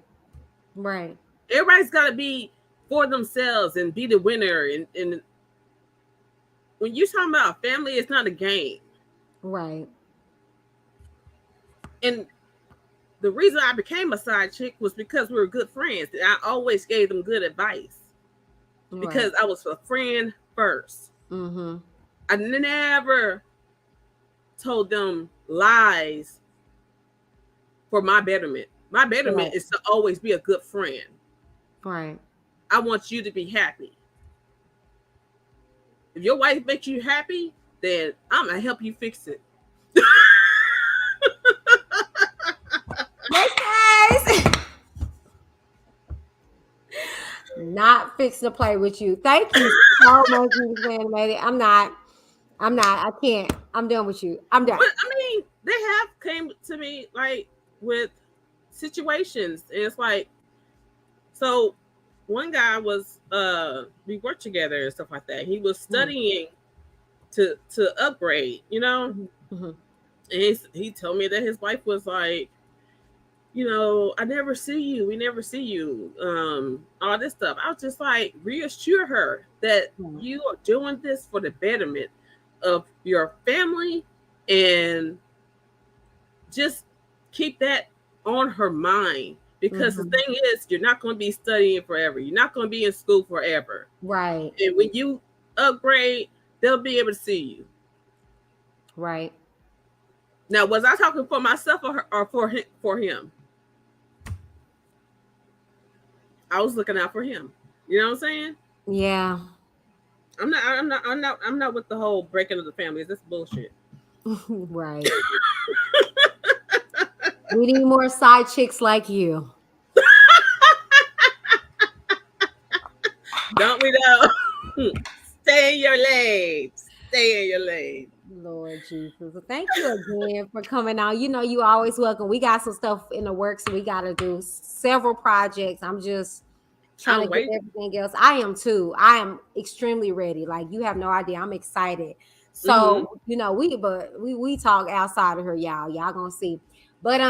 Right. Everybody's got to be for themselves and be the winner. And when you're talking about a family, it's not a game. Right. And the reason I became a side chick was because we were good friends. I always gave them good advice Right. because I was a friend first. Mm-hmm. I never told them lies for my betterment. My betterment Right. is to always be a good friend. Right. I want you to be happy. If your wife makes you happy, then I'm gonna help you fix it. Next case. Not fixing to play with you. Thank you so much, Miss Animated. I'm not. I'm not. I can't. I'm done with you. I'm done. But I mean, they have came to me like with situations, and it's like, so one guy was we worked together and stuff like that. He was Mhm, studying to upgrade, mhm, mhm. and he told me that his wife was like, I never see you, we never see you, all this stuff. I was just like, reassure her that Right. you are doing this for the betterment of your family, and just keep that on her mind, because the Mhm. thing is, you're not going to be studying forever. You're not going to be in school forever. Right. And when you upgrade, they'll be able to see you. Right. Now, was I talking for myself or for him? For him, I was looking out for him. You know what I'm saying? Yeah. I'm not with the whole breaking of the families. That's bullshit. Right. We need more side chicks like you. Don't we know? Stay in your lane. Stay in your lane. Lord Jesus. Well, thank you again for coming out. You know, you always welcome. We got some stuff in the works. We got to do several projects. I'm just trying to I'm get waiting. everything else. I am too. I am extremely ready. Like you have no idea. I'm excited. Mm-hmm. So, you know, we talk outside of her, y'all. Y'all gonna see. But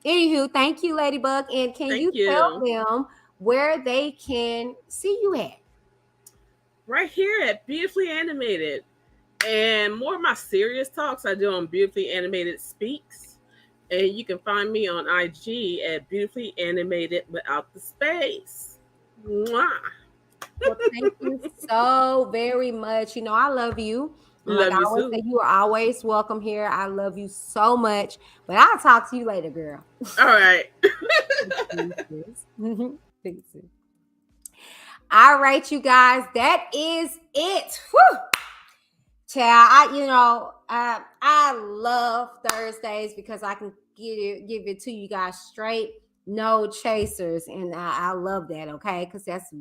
anywho, thank you, Ladybug. And can Thank you tell you. them where they can see you at? Right here at Beautifully Animated. And more of my serious talks I do on Beautifully Animated Speaks. And you can find me on IG at Beautifully Animated without the space. Mwah. Well, thank you so very much. You know, I love you. Love I you always too. say, you are always welcome here. I love you so much. But I'll talk to you later, girl. All right. Pieces. All right, you guys, that is it. Whew. Child, I love Thursdays because I can give it to you guys straight, no chasers, and I love that. Okay, because that's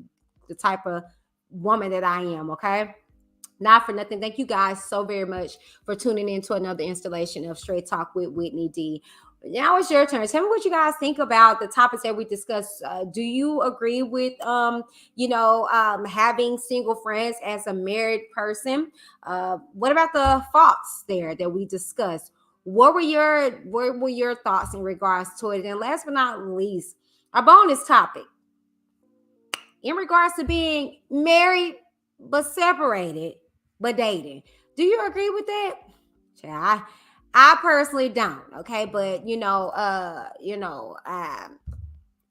the type of woman that I am. Okay. Not for nothing. Thank you guys so very much for tuning in to another installation of Straight Talk with Whitney D. Now it's your turn. Tell me what you guys think about the topics that we discussed. Do you agree with having single friends as a married person? What about the faults there that we discussed? What were your thoughts in regards to it? And last but not least, our bonus topic in regards to being married but separated but dating. Do you agree with that? Yeah, I personally don't. Okay, but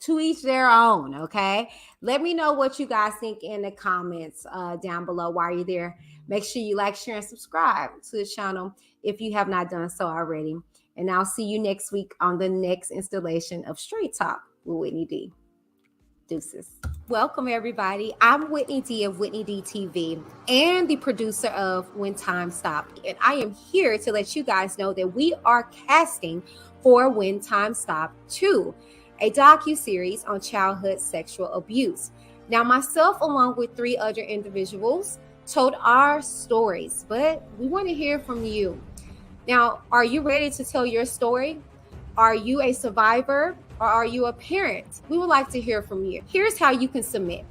to each their own. Okay, let me know what you guys think in the comments down below. While you're there, make sure you like, share, and subscribe to the channel if you have not done so already. And I'll see you next week on the next installation of Straight Talk with Whitney D. Deuces. Welcome, everybody. I'm Whitney D of Whitney D TV and the producer of When Time Stopped. And I am here to let you guys know that we are casting for When Time Stopped 2, a docuseries on childhood sexual abuse. Now, myself, along with 3 other individuals, told our stories, but we want to hear from you. Now, are you ready to tell your story? Are you a survivor or are you a parent? We would like to hear from you. Here's how you can submit.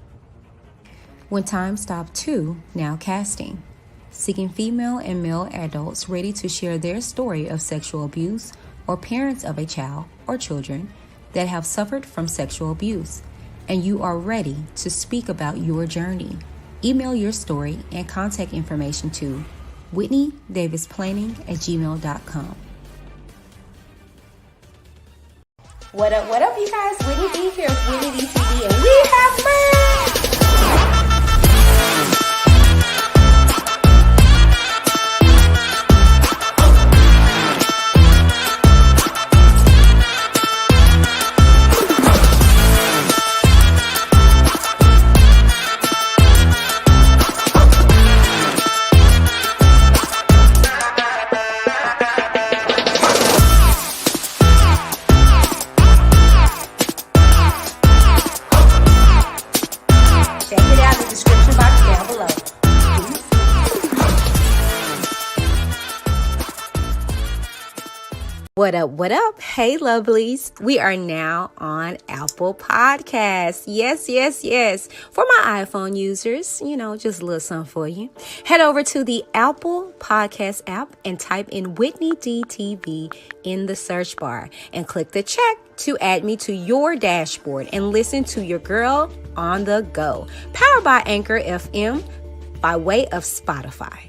When Time Stopped 2, now casting. Seeking female and male adults ready to share their story of sexual abuse or parents of a child or children that have suffered from sexual abuse, and you are ready to speak about your journey. Email your story and contact information to whitneydavisplanning@gmail.com. What up, you guys? Whitney D here with Whitney D TV, and we have merch. Check it out in the description box down below. What up? Hey, lovelies. We are now on Apple Podcasts. Yes. For my iPhone users, just a little something for you. Head over to the Apple Podcast app and type in Whitney D TV in the search bar and click the check to add me to your dashboard and listen to your girl on the go. Powered by Anchor FM by way of Spotify.